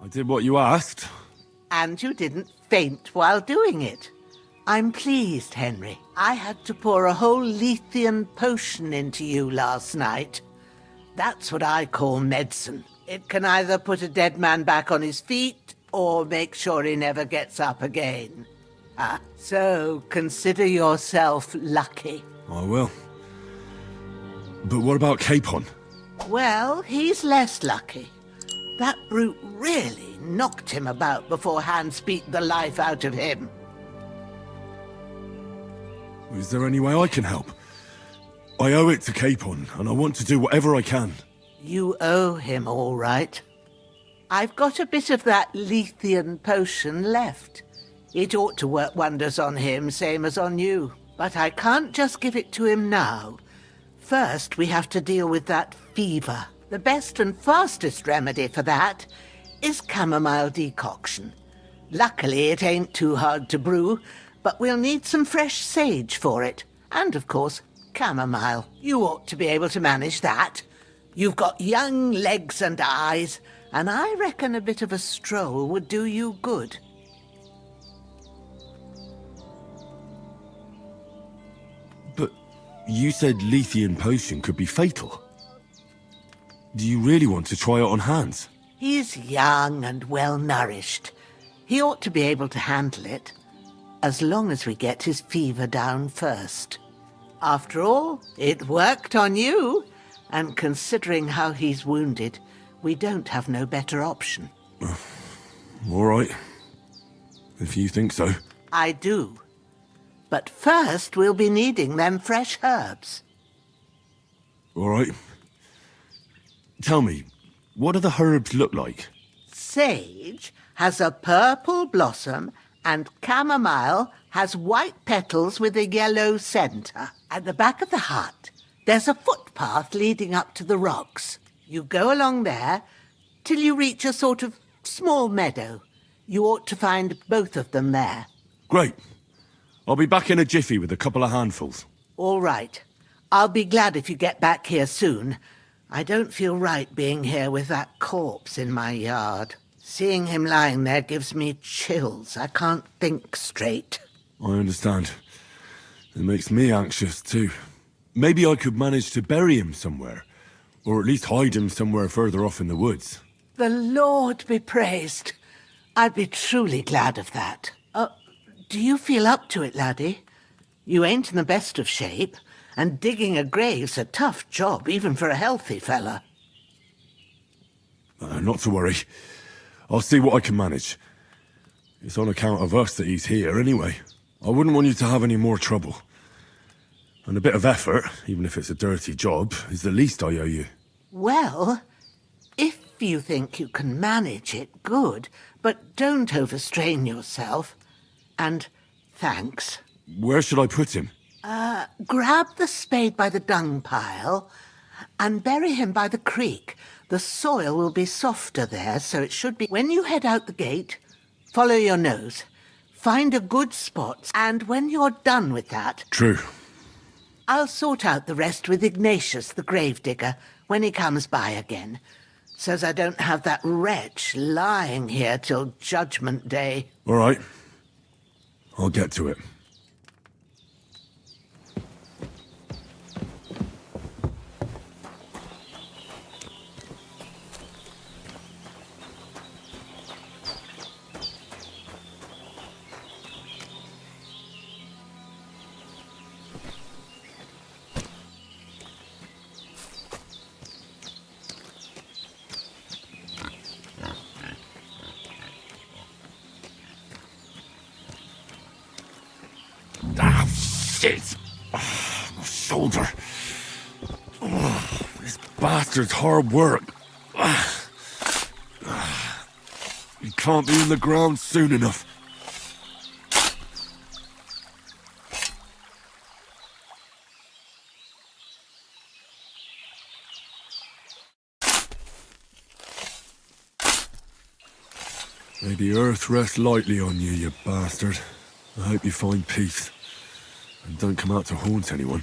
I did what you asked. And you didn't faint while doing it. I'm pleased, Henry. I had to pour a whole Lethean potion into you last night. That's what I call medicine. It can either put a dead man back on his feet or make sure he never gets up again. So consider yourself lucky. I will. But what about Capon? Well, he's less lucky. That brute really knocked him about before Hans beat the life out of him. Is there any way I can help? I owe it to Capon, and I want to do whatever I can. You owe him all right. I've got a bit of that Lethean potion left. It ought to work wonders on him, same as on you. But I can't just give it to him now. First, we have to deal with that fever. The best and fastest remedy for that is chamomile decoction. Luckily, it ain't too hard to brew, but we'll need some fresh sage for it. And, of course, chamomile. You ought to be able to manage that. You've got young legs and eyes, and I reckon a bit of a stroll would do you good. But you said Lethean potion could be fatal. Do you really want to try it on Hans? He's young and well-nourished. He ought to be able to handle it, as long as we get his fever down first. After all, it worked on you, and considering how he's wounded, we don't have no better option. All right. If you think so. I do. But first we'll be needing them fresh herbs. All right. Tell me, what do the herbs look like? Sage has a purple blossom, and chamomile has white petals with a yellow centre. At the back of the hut, there's a footpath leading up to the rocks. You go along there till you reach a sort of small meadow. You ought to find both of them there. Great. I'll be back in a jiffy with a couple of handfuls. All right. I'll be glad if you get back here soon. I don't feel right being here with that corpse in my yard. Seeing him lying there gives me chills. I can't think straight. I understand. It makes me anxious too. Maybe I could manage to bury him somewhere, or at least hide him somewhere further off in the woods. The Lord be praised. I'd be truly glad of that. Do you feel up to it, laddie? You ain't in the best of shape, and digging a grave's a tough job, even for a healthy fella. Not to worry. I'll see what I can manage. It's on account of us that he's here, anyway. I wouldn't want you to have any more trouble. And a bit of effort, even if it's a dirty job, is the least I owe you. Well, if you think you can manage it, good. But don't overstrain yourself. And thanks. Where should I put him? Grab the spade by the dung pile and bury him by the creek. The soil will be softer there, so it should be... When you head out the gate, follow your nose. Find a good spot, and when you're done with that... True. I'll sort out the rest with Ignatius, the gravedigger, when he comes by again. Says I don't have that wretch lying here till Judgment Day. All right. I'll get to it. Shit! Oh, my shoulder. Oh, this bastard's hard work. He can't be in the ground soon enough. May the earth rest lightly on you, you bastard. I hope you find peace. And don't come out to haunt anyone.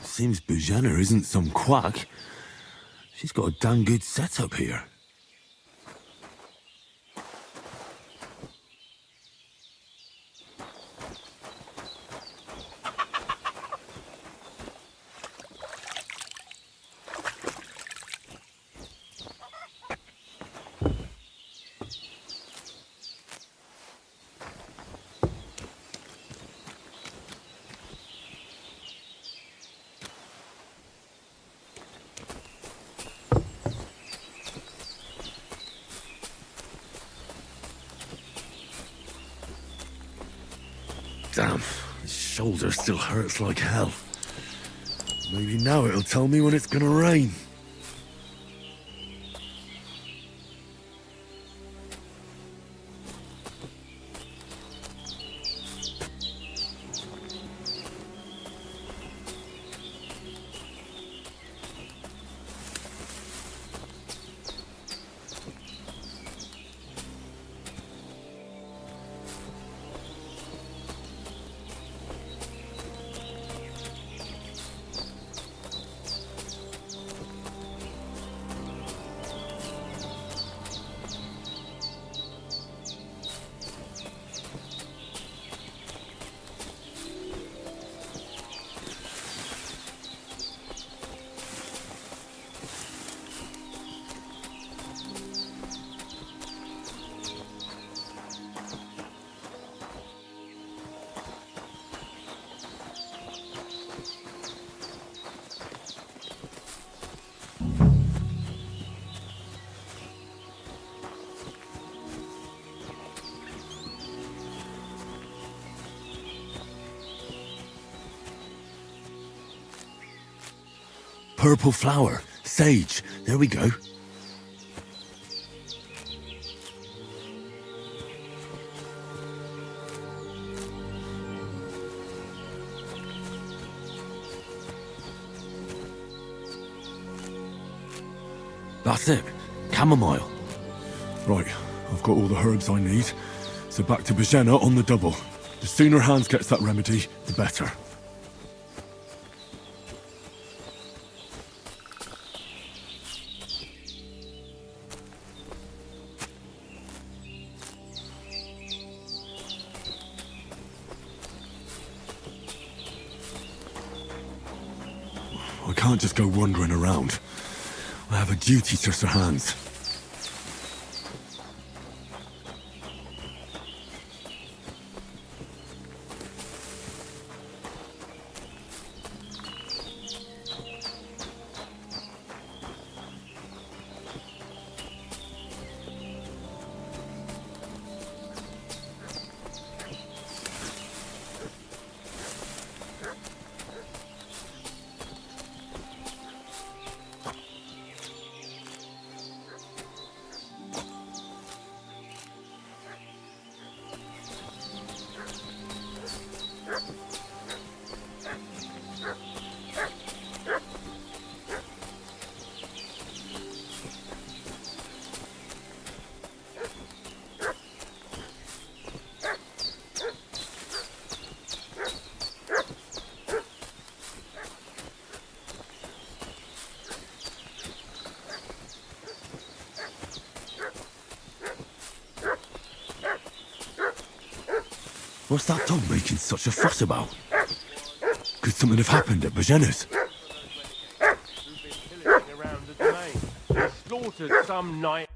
Seems Bujana isn't some quack. She's got a damn good setup here. Damn, his shoulder still hurts like hell. Maybe now it'll tell me when it's gonna rain. purple flower. Sage. There we go. That's it. Chamomile. Right, I've got all the herbs I need. So back to Bohemia on the double. The sooner Hans gets that remedy, the better. I can't just go wandering around. I have a duty to Sir Hans. What's that dog making such a fuss about? Could something have happened at Bohemia's? Around the domain. They slaughtered some night.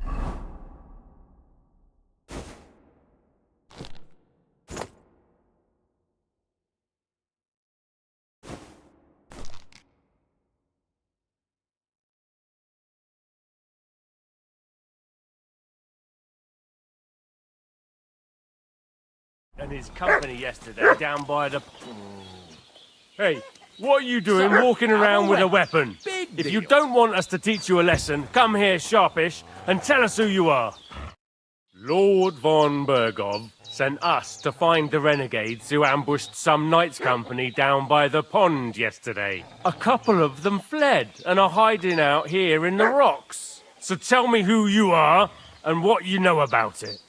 And his company yesterday down by the... Hey, what are you doing walking around with a weapon? If you don't want us to teach you a lesson, come here sharpish and tell us who you are. Lord von Bergov sent us to find the renegades who ambushed some knights' company down by the pond yesterday. A couple of them fled and are hiding out here in the rocks. So tell me who you are and what you know about it.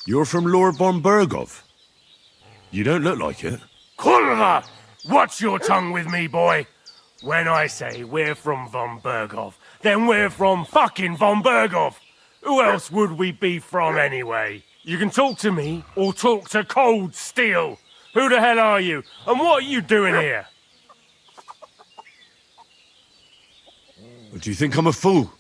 You're from Lord von Bergov? You don't look like it. Kurva! Watch your tongue with me, boy. When I say we're from von Bergov, then we're from fucking von Bergov. Who else would we be from anyway? You can talk to me or talk to cold steel. Who the hell are you? And what are you doing here? Do you think I'm a fool?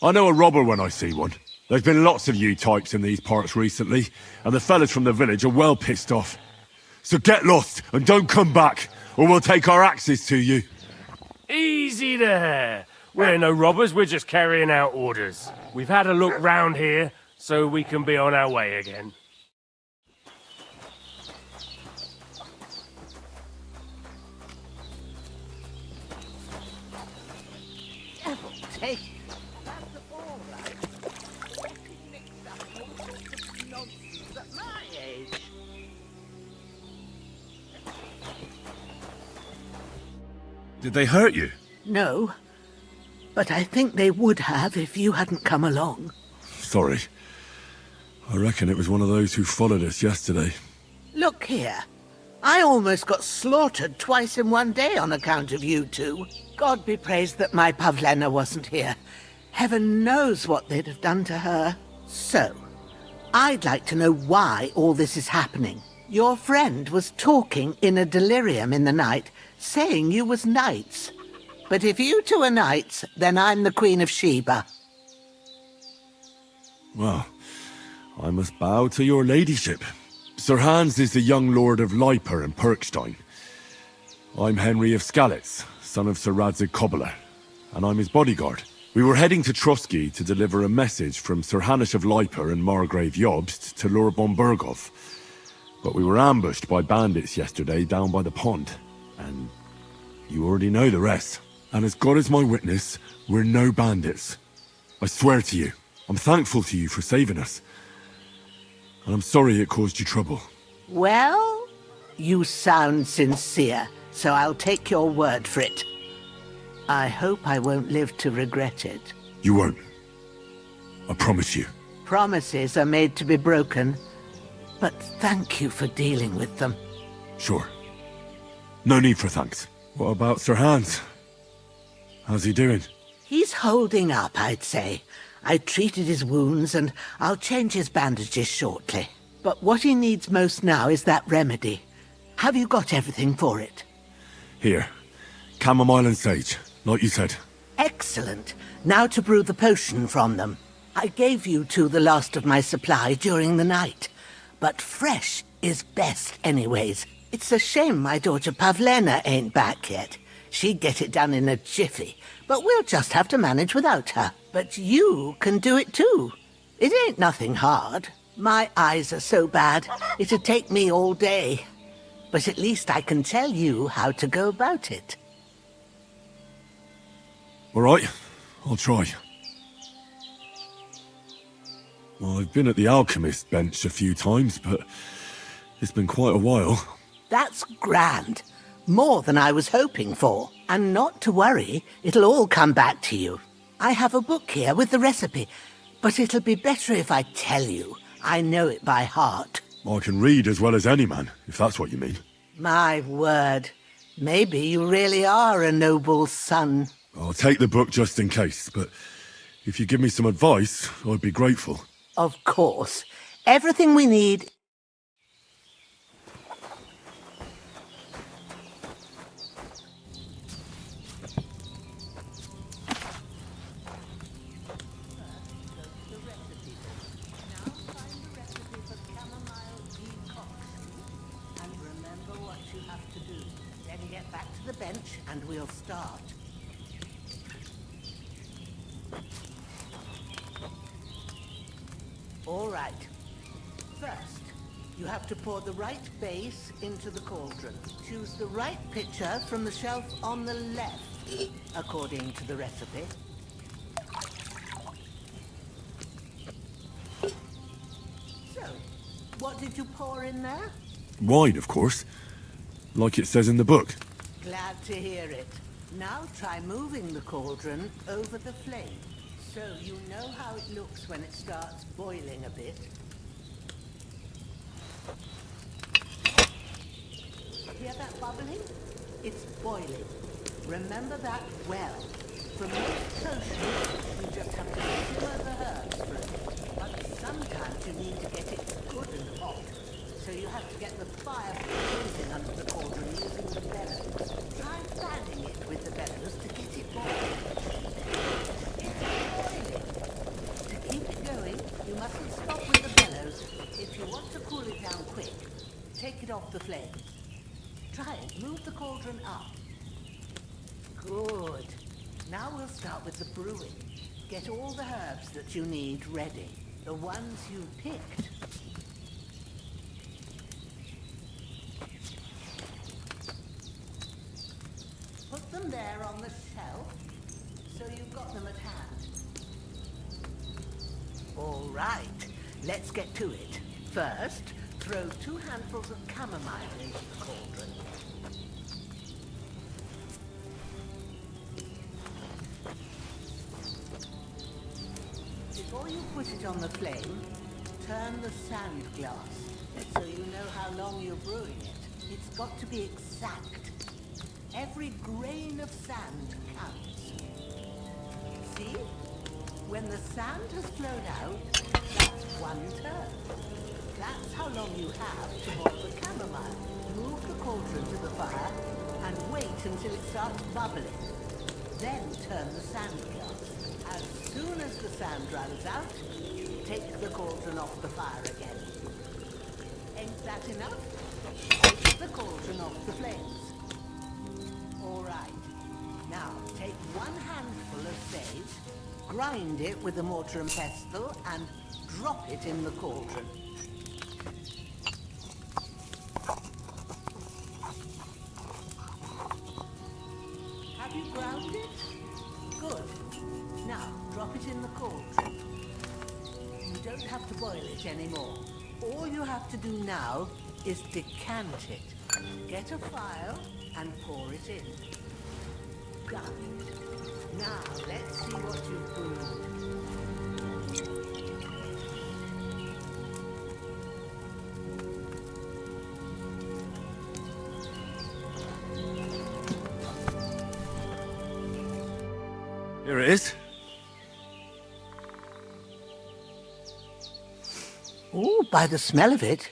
I know a robber when I see one. There's been lots of you types in these parts recently, and the fellas from the village are well pissed off. So get lost and don't come back, or we'll take our axes to you. Easy there. We're no robbers, we're just carrying out orders. We've had a look round here, so we can be on our way again. Take Did they hurt you? No, but I think they would have if you hadn't come along. Sorry. I reckon it was one of those who followed us yesterday. Look here. I almost got slaughtered twice in one day on account of you two. God be praised that my Pavlena wasn't here. Heaven knows what they'd have done to her. So, I'd like to know why all this is happening. Your friend was talking in a delirium in the night, saying you was knights. But if you two are knights, then I'm the Queen of Sheba. Well, I must bow to your ladyship. Sir Hans is the young lord of Leiper and Perkstein. I'm Henry of Skalitz, son of Sir Radzig Cobbler, and I'm his bodyguard. We were heading to Trotsky to deliver a message from Sir Hanish of Leiper and Margrave Jobst to Lord von Bergov. But we were ambushed by bandits yesterday down by the pond, and You already know the rest. And as God is my witness, we're no bandits. I swear to you, I'm thankful to you for saving us. And I'm sorry it caused you trouble. Well, you sound sincere, so I'll take your word for it. I hope I won't live to regret it. You won't. I promise you. Promises are made to be broken, but thank you for dealing with them. Sure. No need for thanks. What about Sir Hans? How's he doing? He's holding up, I'd say. I treated his wounds, and I'll change his bandages shortly. But what he needs most now is that remedy. Have you got everything for it? Here. Chamomile and sage, like you said. Excellent. Now to brew the potion from them. I gave you two the last of my supply during the night. But fresh is best anyways. It's a shame my daughter Pavlena ain't back yet. She'd get it done in a jiffy, but we'll just have to manage without her. But you can do it too. It ain't nothing hard. My eyes are so bad, it'd take me all day. But at least I can tell you how to go about it. All right, I'll try. Well, I've been at the alchemist bench a few times, but it's been quite a while. That's grand. More than I was hoping for. And not to worry, it'll all come back to you. I have a book here with the recipe, but it'll be better if I tell you. I know it by heart. I can read as well as any man, if that's what you mean. My word. Maybe you really are a noble son. I'll take the book just in case, but if you give me some advice, I'd be grateful. Of course. Everything we need... the bench and we'll start. All right. First, you have to pour the right base into the cauldron. Choose the right pitcher from the shelf on the left, according to the recipe. So, what did you pour in there? Wine, of course. Like it says in the book. Glad to hear it. Now try moving the cauldron over the flame, so you know how it looks when it starts boiling a bit. Hear that bubbling? It's boiling. Remember that well. For most potions, you just have to simmer the herbs for a bit. But sometimes you need to get it good and hot. So you have to get the fire blazing under the cauldron using the bellows. Try fanning it with the bellows to get it boiling. It's boiling. To keep it going, you mustn't stop with the bellows. If you want to cool it down quick, take it off the flame. Try it. Move the cauldron up. Good. Now we'll start with the brewing. Get all the herbs that you need ready. The ones you picked. Put them there on the shelf, so you've got them at hand. All right, let's get to it. First, throw 2 handfuls of chamomile into the cauldron. Before you put it on the flame, turn the sand glass, so you know how long you're brewing it. It's got to be exact. Every grain of sand counts. See? When the sand has flowed out, that's 1 turn. That's how long you have to boil the chamomile. Move the cauldron to the fire and wait until it starts bubbling. Then turn the sand glass. As soon as the sand runs out, take the cauldron off the fire again. Ain't that enough? Take the cauldron off the flames. All right. Now, take 1 handful of sage, grind it with a mortar and pestle, and drop it in the cauldron. grounded? Good. Now, drop it in the cauldron. You don't have to boil it anymore. All you have to do now is decant it. Get a file and pour it in. Done. Now, let's see what you've brewed. Here it is. Oh, by the smell of it,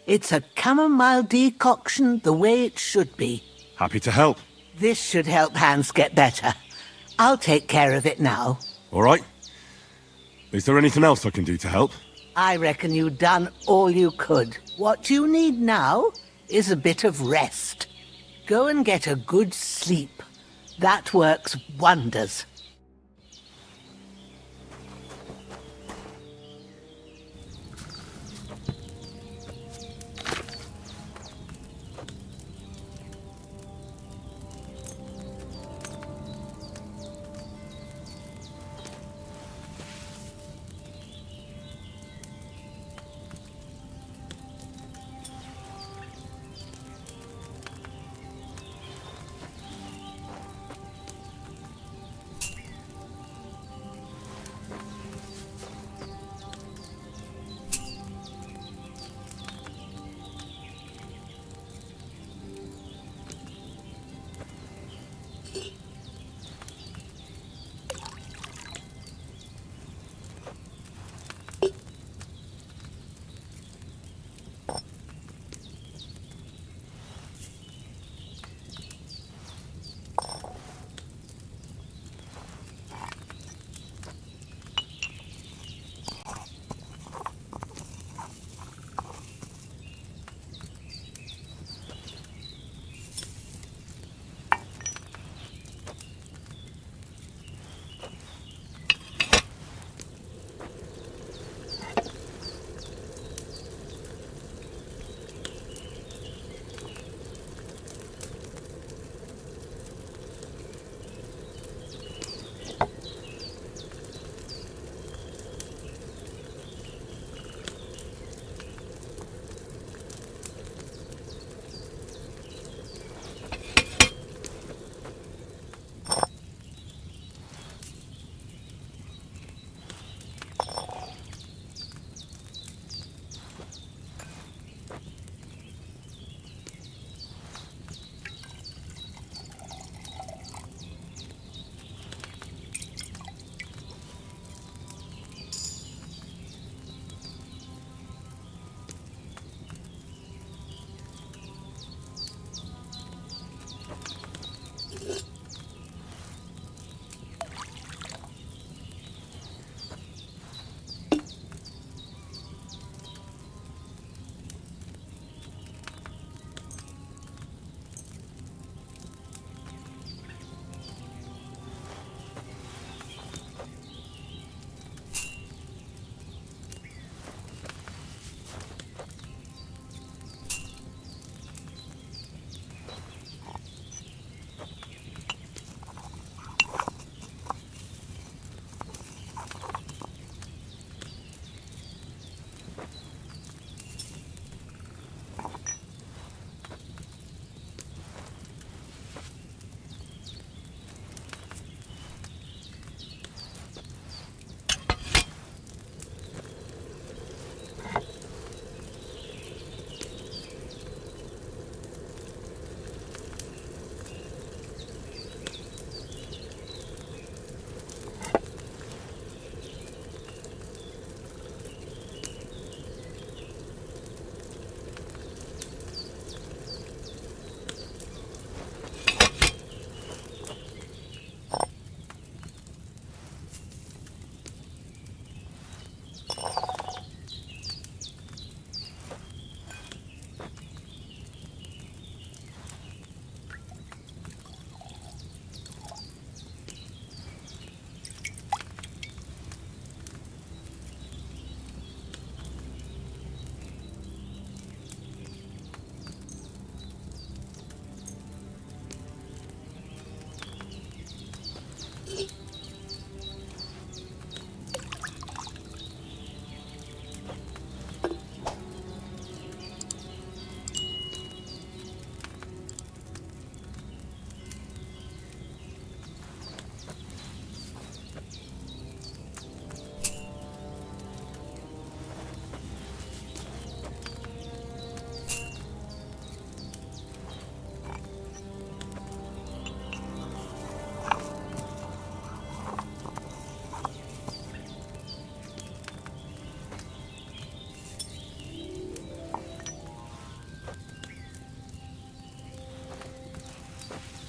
it's a chamomile decoction the way it should be. Happy to help. This should help Hans get better. I'll take care of it now. All right. Is there anything else I can do to help? I reckon you've done all you could. What you need now is a bit of rest. Go and get a good sleep. That works wonders.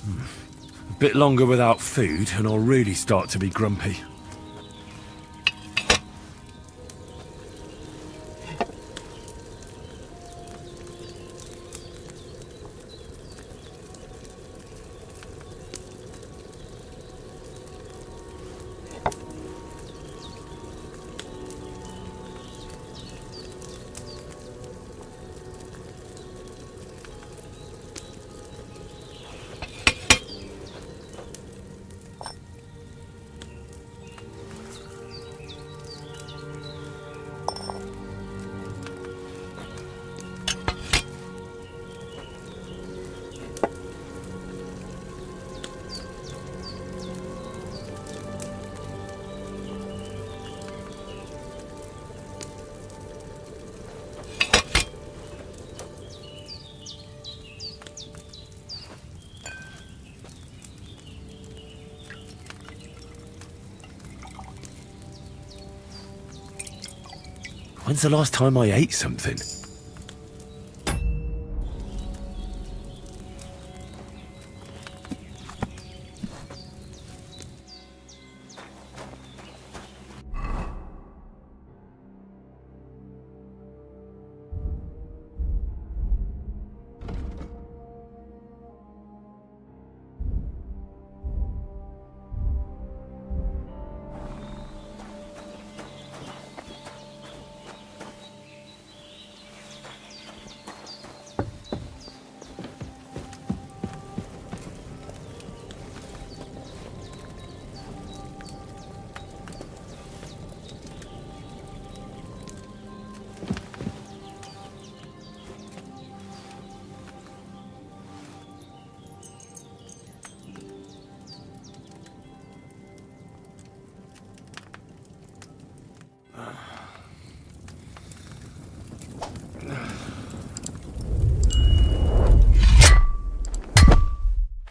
A bit longer without food, and I'll really start to be grumpy. When's the last time I ate something?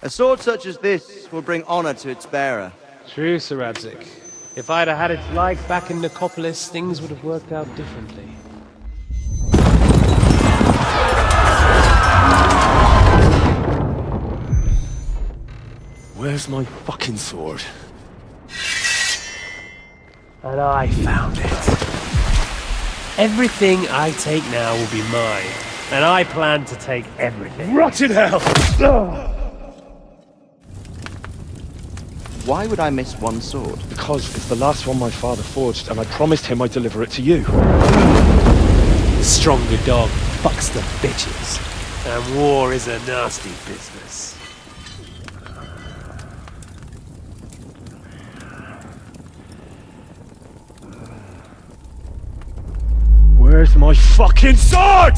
A sword such as this will bring honor to its bearer. True, Sir Radzik. If I'd have had its like back in Nicopolis, things would have worked out differently. Where's my fucking sword? And I found it. Everything I take now will be mine, and I plan to take everything. Rot in hell! Why would I miss one sword? Because it's the last one my father forged, and I promised him I'd deliver it to you. The stronger dog fucks the bitches, and war is a nasty business. Where's my fucking sword?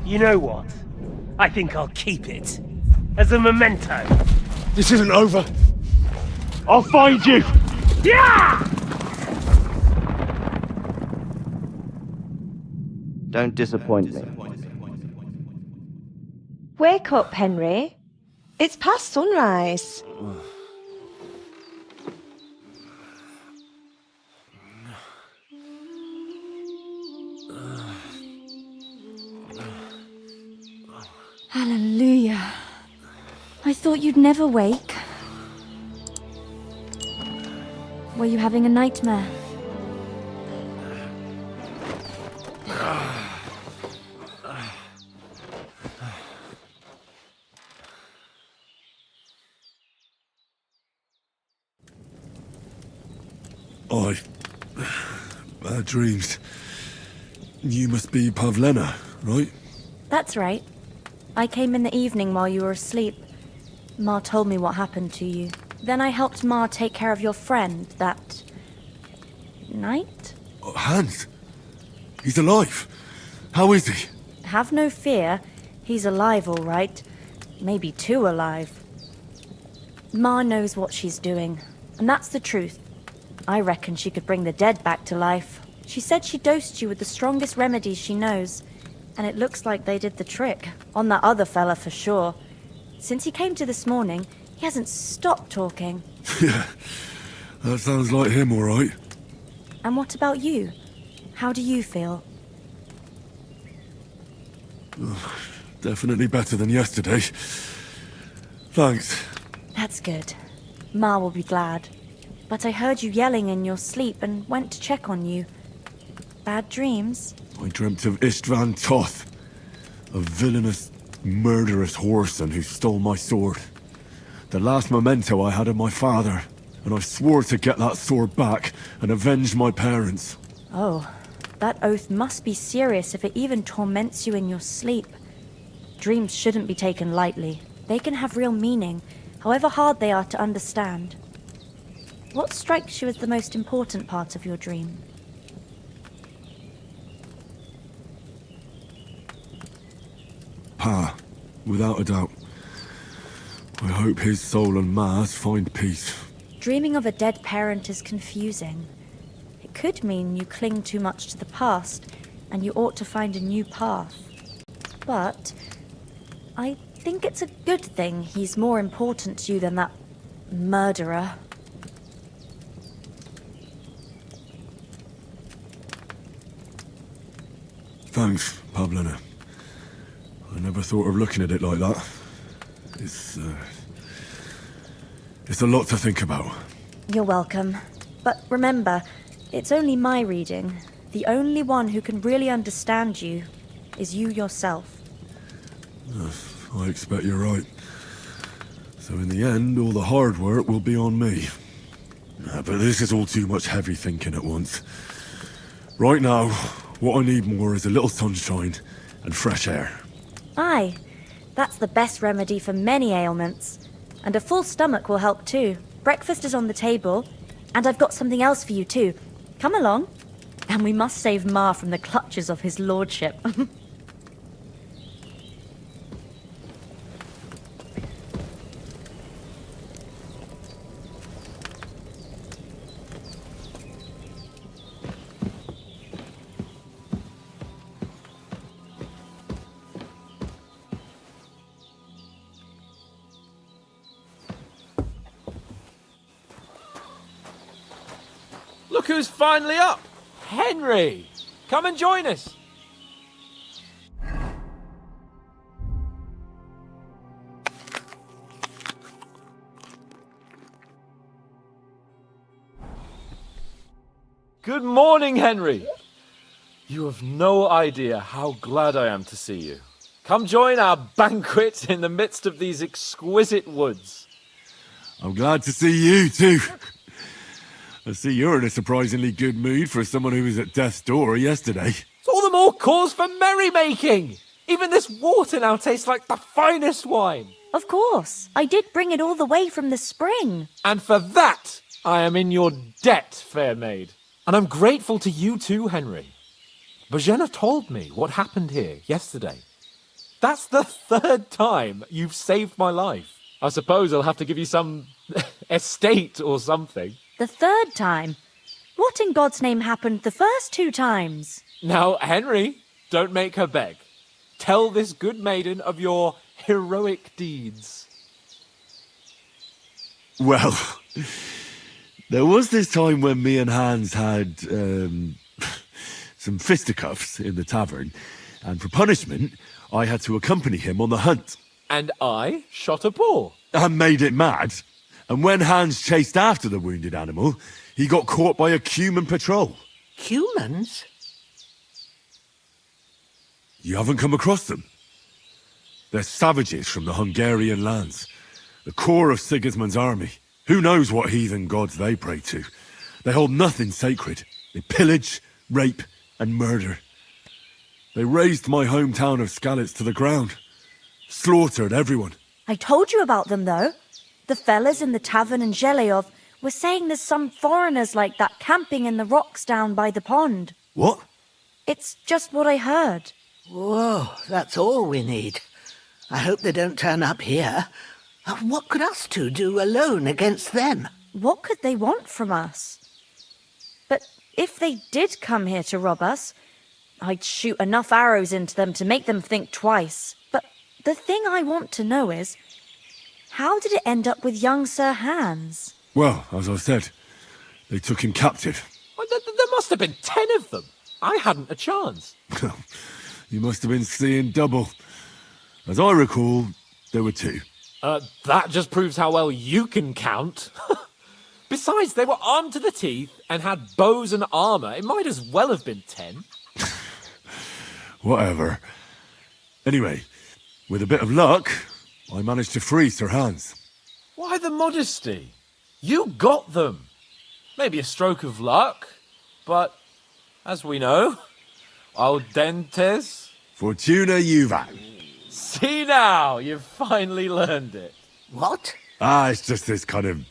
You know what? I think I'll keep it. As a memento. This isn't over. I'll find you! Yeah! Don't disappoint me. Wake up, Henry. It's past sunrise. Hallelujah. I thought you'd never wake. Were you having a nightmare? Bad dreams. You must be Pavlena, right? That's right. I came in the evening while you were asleep. Ma told me what happened to you. Then I helped Ma take care of your friend that night? Hans? He's alive. How is he? Have no fear. He's alive, all right. Maybe too alive. Ma knows what she's doing, and that's the truth. I reckon she could bring the dead back to life. She said she dosed you with the strongest remedies she knows, and it looks like they did the trick. On that other fella for sure. Since he came to this morning, he hasn't stopped talking. Yeah, that sounds like him, all right. And what about you? How do you feel? Definitely better than yesterday. Thanks. That's good. Ma will be glad. But I heard you yelling in your sleep and went to check on you. Bad dreams? I dreamt of Istvan Toth, a villainous, murderous whoreson who stole my sword. The last memento I had of my father, and I swore to get that sword back and avenge my parents. Oh, that oath must be serious if it even torments you in your sleep. Dreams shouldn't be taken lightly. They can have real meaning, however hard they are to understand. What strikes you as the most important part of your dream? Pa, without a doubt. I hope his soul and Ma's find peace. Dreaming of a dead parent is confusing. It could mean you cling too much to the past, and you ought to find a new path. But I think it's a good thing he's more important to you than that murderer. Thanks, Pavlina. I never thought of looking at it like that. It's a lot to think about. You're welcome. But remember, it's only my reading. The only one who can really understand you is you yourself. I expect you're right. So in the end, all the hard work will be on me. But this is all too much heavy thinking at once. Right now, what I need more is a little sunshine and fresh air. Aye, that's the best remedy for many ailments. And a full stomach will help too. Breakfast is on the table, and I've got something else for you too. Come along. And we must save Ma from the clutches of his lordship. Look who's finally up! Henry! Come and join us! Good morning, Henry! You have no idea how glad I am to see you. Come join our banquet in the midst of these exquisite woods. I'm glad to see you too. I see you're in a surprisingly good mood for someone who was at death's door yesterday. It's all the more cause for merrymaking! Even this water now tastes like the finest wine. Of course. I did bring it all the way from the spring. And for that, I am in your debt, fair maid. And I'm grateful to you too, Henry. Bohemia told me what happened here yesterday. That's the third time you've saved my life. I suppose I'll have to give you some estate or something. The third time? What in God's name happened the first 2 times? Now, Henry, don't make her beg. Tell this good maiden of your heroic deeds. Well, there was this time when me and Hans had some fisticuffs in the tavern, and for punishment, I had to accompany him on the hunt. And I shot a boar. And made it mad. And when Hans chased after the wounded animal, he got caught by a human patrol. Humans? You haven't come across them? They're savages from the Hungarian lands. The core of Sigismund's army. Who knows what heathen gods they pray to? They hold nothing sacred. They pillage, rape, and murder. They razed my hometown of Skalitz to the ground. Slaughtered everyone. I told you about them, though. The fellas in the tavern in Zheleyov were saying there's some foreigners like that camping in the rocks down by the pond. What? It's just what I heard. Whoa, that's all we need. I hope they don't turn up here. What could us two do alone against them? What could they want from us? But if they did come here to rob us, I'd shoot enough arrows into them to make them think twice. But the thing I want to know is, how did it end up with young Sir Hans? Well, as I said, they took him captive. Well, there must have been 10 of them. I hadn't a chance. You must have been seeing double. As I recall, there were 2. That just proves how well you can count. Besides, they were armed to the teeth and had bows and armor. It might as well have been 10. Whatever. Anyway, with a bit of luck, I managed to free Sir Hans. Why the modesty? You got them. Maybe a stroke of luck, but as we know, audentes. Fortuna juvat. See now, you've finally learned it. What? It's just this kind of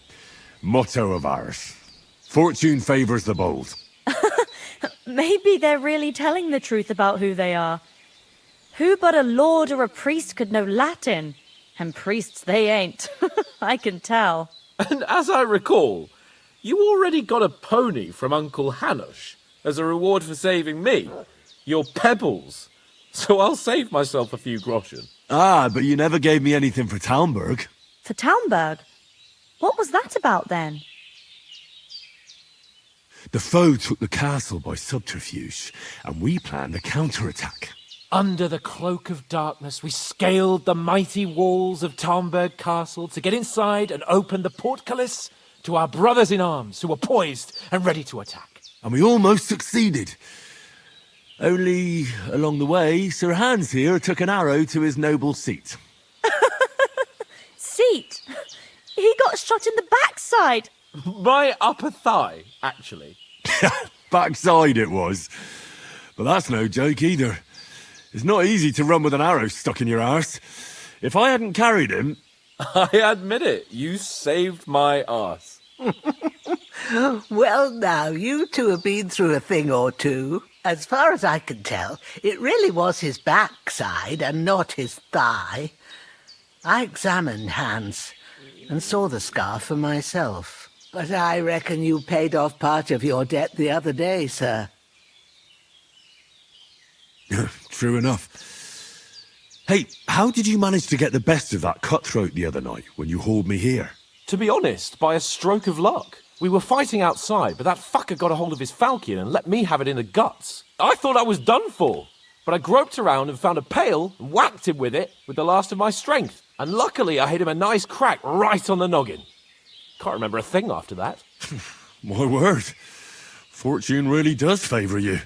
motto of ours. Fortune favours the bold. Maybe they're really telling the truth about who they are. Who but a lord or a priest could know Latin? And priests they ain't. I can tell. And as I recall, you already got a pony from Uncle Hanush as a reward for saving me. Your pebbles. So I'll save myself a few groschen. But you never gave me anything for Talmberg. For Talmberg? What was that about then? The foe took the castle by subterfuge, and we planned a counterattack. Under the cloak of darkness, we scaled the mighty walls of Talmberg Castle to get inside and open the portcullis to our brothers in arms who were poised and ready to attack. And we almost succeeded. Only, along the way, Sir Hans here took an arrow to his noble seat. Seat? He got shot in the backside. My upper thigh, actually. Backside it was. But that's no joke either. It's not easy to run with an arrow stuck in your arse. If I hadn't carried him... I admit it, you saved my arse. Well, now, you two have been through a thing or two. As far as I can tell, it really was his backside and not his thigh. I examined Hans and saw the scar for myself. But I reckon you paid off part of your debt the other day, sir. True enough. Hey, how did you manage to get the best of that cutthroat the other night when you hauled me here? To be honest, by a stroke of luck. We were fighting outside, but that fucker got a hold of his falchion and let me have it in the guts. I thought I was done for, but I groped around and found a pail and whacked him with it with the last of my strength. And luckily I hit him a nice crack right on the noggin. Can't remember a thing after that. My word. Fortune really does favour you.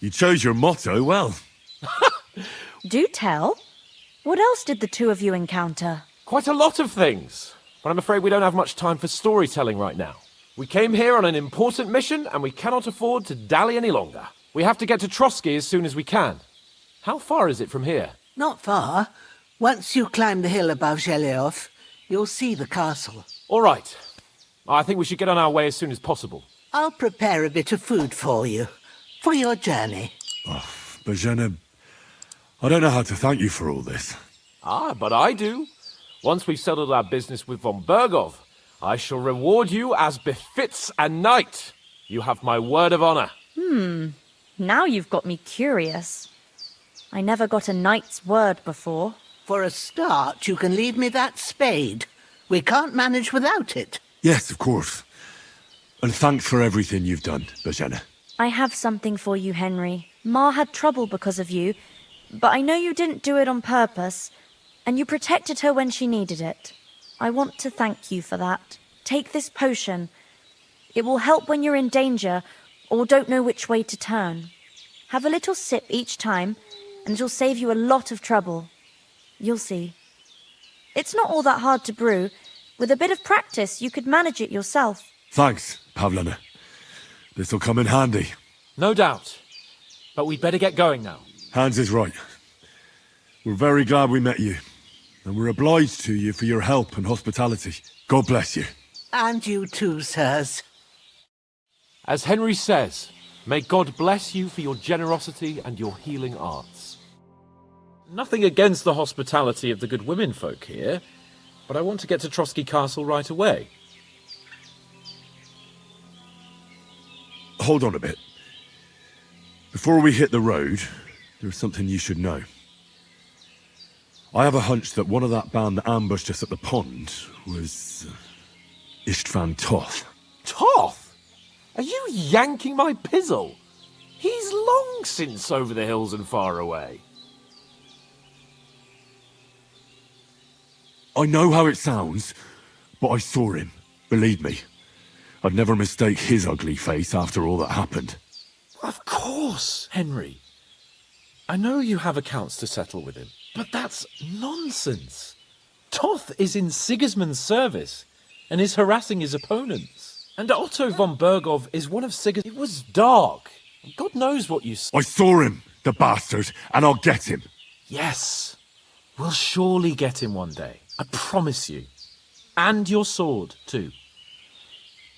You chose your motto well. Do tell. What else did the two of you encounter? Quite a lot of things, but I'm afraid we don't have much time for storytelling right now. We came here on an important mission, and we cannot afford to dally any longer. We have to get to Trotsky as soon as we can. How far is it from here? Not far. Once you climb the hill above Zheleov, you'll see the castle. All right. I think we should get on our way as soon as possible. I'll prepare a bit of food for you, for your journey. Bohemia, I don't know how to thank you for all this. But I do. Once we've settled our business with von Bergov, I shall reward you as befits a knight. You have my word of honor. Now you've got me curious. I never got a knight's word before. For a start, you can leave me that spade. We can't manage without it. Yes, of course. And thanks for everything you've done, Bohemia. I have something for you, Henry. Ma had trouble because of you, but I know you didn't do it on purpose, and you protected her when she needed it. I want to thank you for that. Take this potion. It will help when you're in danger or don't know which way to turn. Have a little sip each time, and it'll save you a lot of trouble. You'll see. It's not all that hard to brew. With a bit of practice, you could manage it yourself. Thanks, Pavlana. This'll come in handy. No doubt. But we'd better get going now. Hans is right. We're very glad we met you. And we're obliged to you for your help and hospitality. God bless you. And you too, sirs. As Henry says, may God bless you for your generosity and your healing arts. Nothing against the hospitality of the good women folk here, but I want to get to Trotsky Castle right away. Hold on a bit. Before we hit the road, there's something you should know. I have a hunch that one of that band that ambushed us at the pond was Istvan Toth. Toth? Are you yanking my pizzle? He's long since over the hills and far away. I know how it sounds, but I saw him. Believe me. I'd never mistake his ugly face after all that happened. Of course, Henry. I know you have accounts to settle with him, but that's nonsense. Toth is in Sigismund's service and is harassing his opponents. And Otto von Bergov is one of It was dark. God knows what you saw. I saw him, the bastard, and I'll get him. Yes. We'll surely get him one day. I promise you. And your sword, too.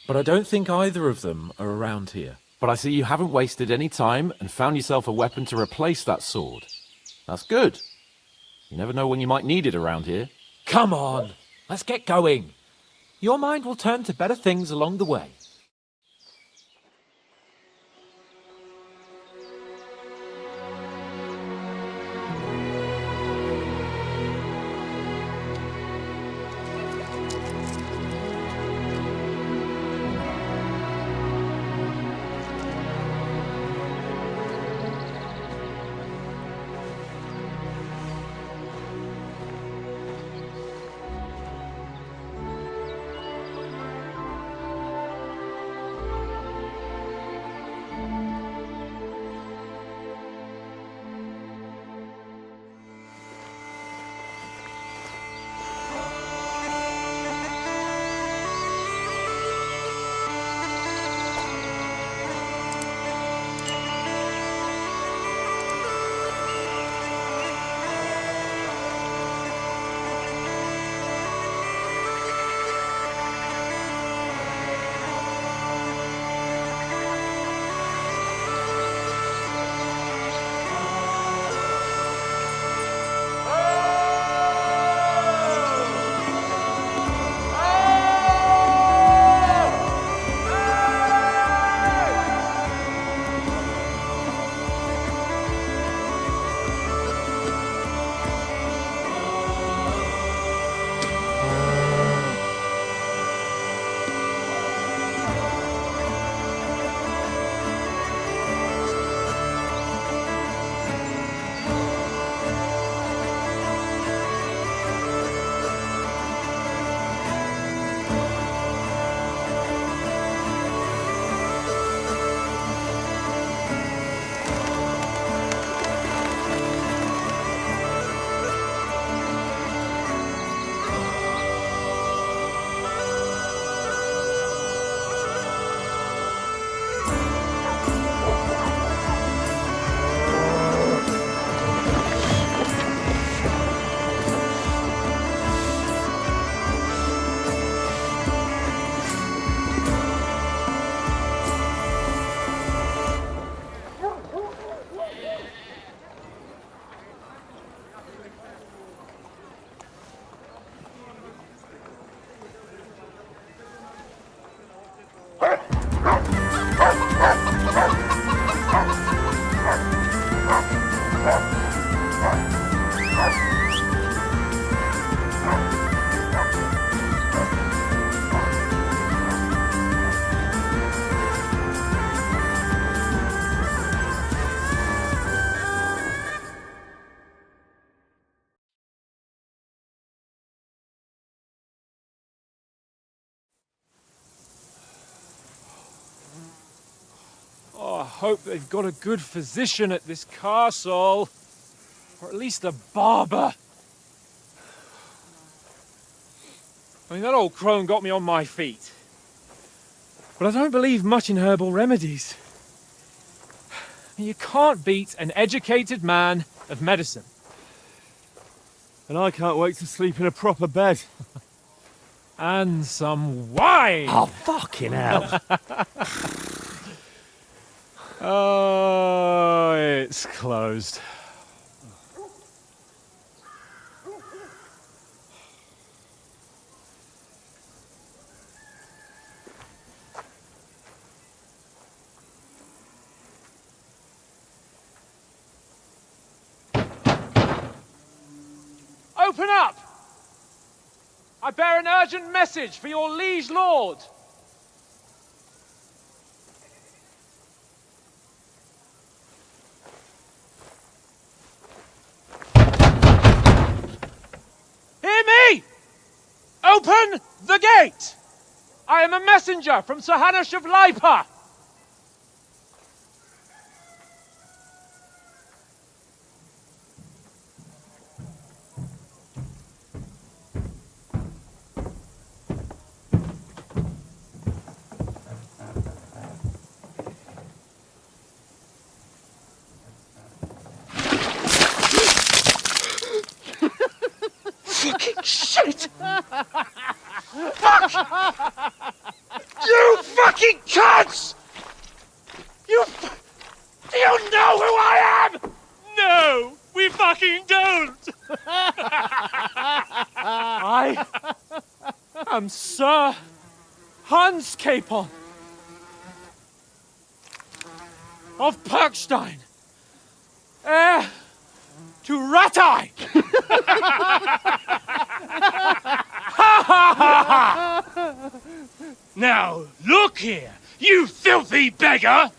But I don't think either of them are around here. But I see you haven't wasted any time and found yourself a weapon to replace that sword. That's good. You never know when you might need it around here. Come on, let's get going. Your mind will turn to better things along the way. I hope they've got a good physician at this castle. Or at least a barber. I mean, that old crone got me on my feet. But I don't believe much in herbal remedies. You can't beat an educated man of medicine. And I can't wait to sleep in a proper bed. And some wine! Oh, fucking hell. Oh, it's closed. Open up! I bear an urgent message for your liege lord. Hear me! Open the gate! I am a messenger from Sir Hanush of Lipa! Fucking shit! Fuck! You fucking cunts! Do you know who I am? No, we fucking don't! I am Sir Hans Capon of Perkstein, heir to Ratai! Now, look here, you filthy beggar!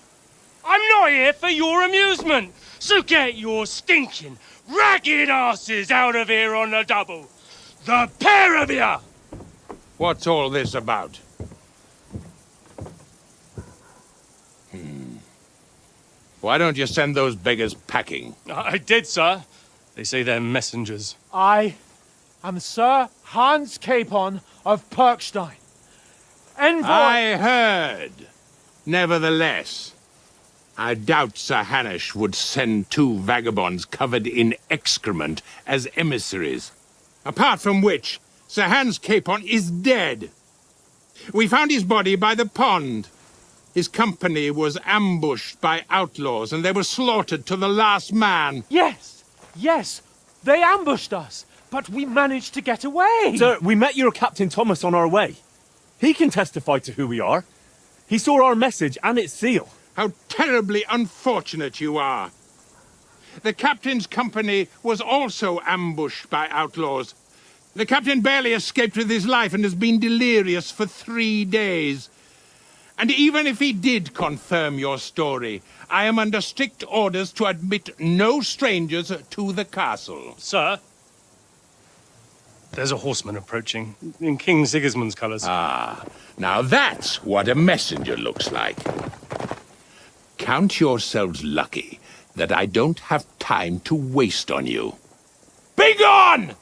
I'm not here for your amusement, so get your stinking, ragged asses out of here on the double! The pair of you! What's all this about? Why don't you send those beggars packing? I did, sir. They say they're messengers. I am Sir Hans Capon of Perkstein. Envoy... I heard. Nevertheless, I doubt Sir Hanush would send two vagabonds covered in excrement as emissaries. Apart from which, Sir Hans Capon is dead. We found his body by the pond. His company was ambushed by outlaws, and they were slaughtered to the last man. Yes, yes, they ambushed us, but we managed to get away. Sir, we met your Captain Thomas on our way. He can testify to who we are. He saw our message and its seal. How terribly unfortunate you are. The captain's company was also ambushed by outlaws. The captain barely escaped with his life and has been delirious for 3 days. And even if he did confirm your story, I am under strict orders to admit no strangers to the castle. Sir, there's a horseman approaching, in King Sigismund's colours. Ah, now that's what a messenger looks like. Count yourselves lucky that I don't have time to waste on you. Be gone!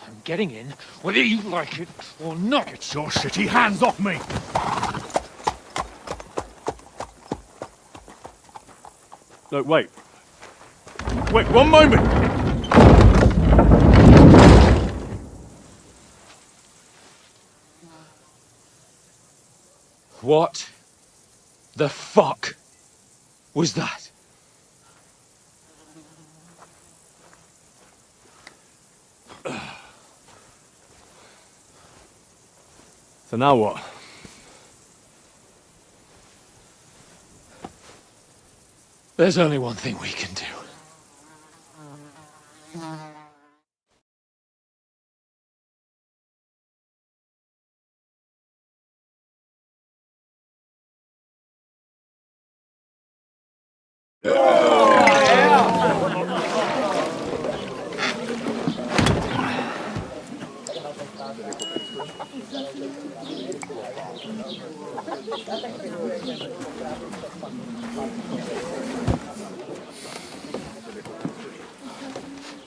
I'm getting in, whether you like it or not. Get your shitty hands off me! Look, wait. Wait, one moment! What the fuck was that? So now what? There's only one thing we can do.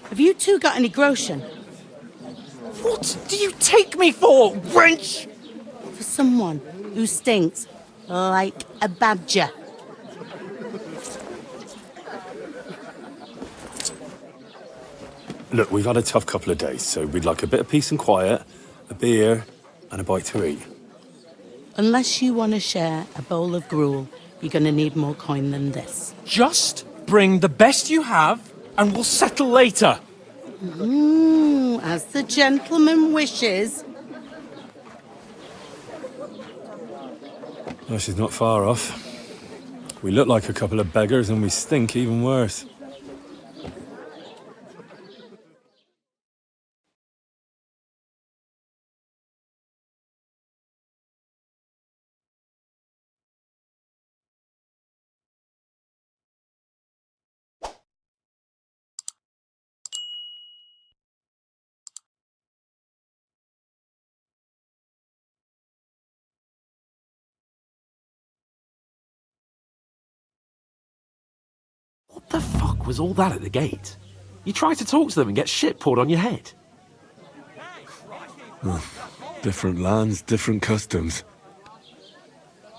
Have you two got any groschen? What do you take me for, wench? For someone who stinks like a badger. Look, we've had a tough couple of days, so we'd like a bit of peace and quiet, a beer, and a bite to eat. Unless you want to share a bowl of gruel, you're going to need more coin than this. Just bring the best you have, and we'll settle later. As the gentleman wishes. Well, she's not far off. We look like a couple of beggars, and we stink even worse. fuck was all that at the gate? You try to talk to them and get shit poured on your head. Different lands, different customs.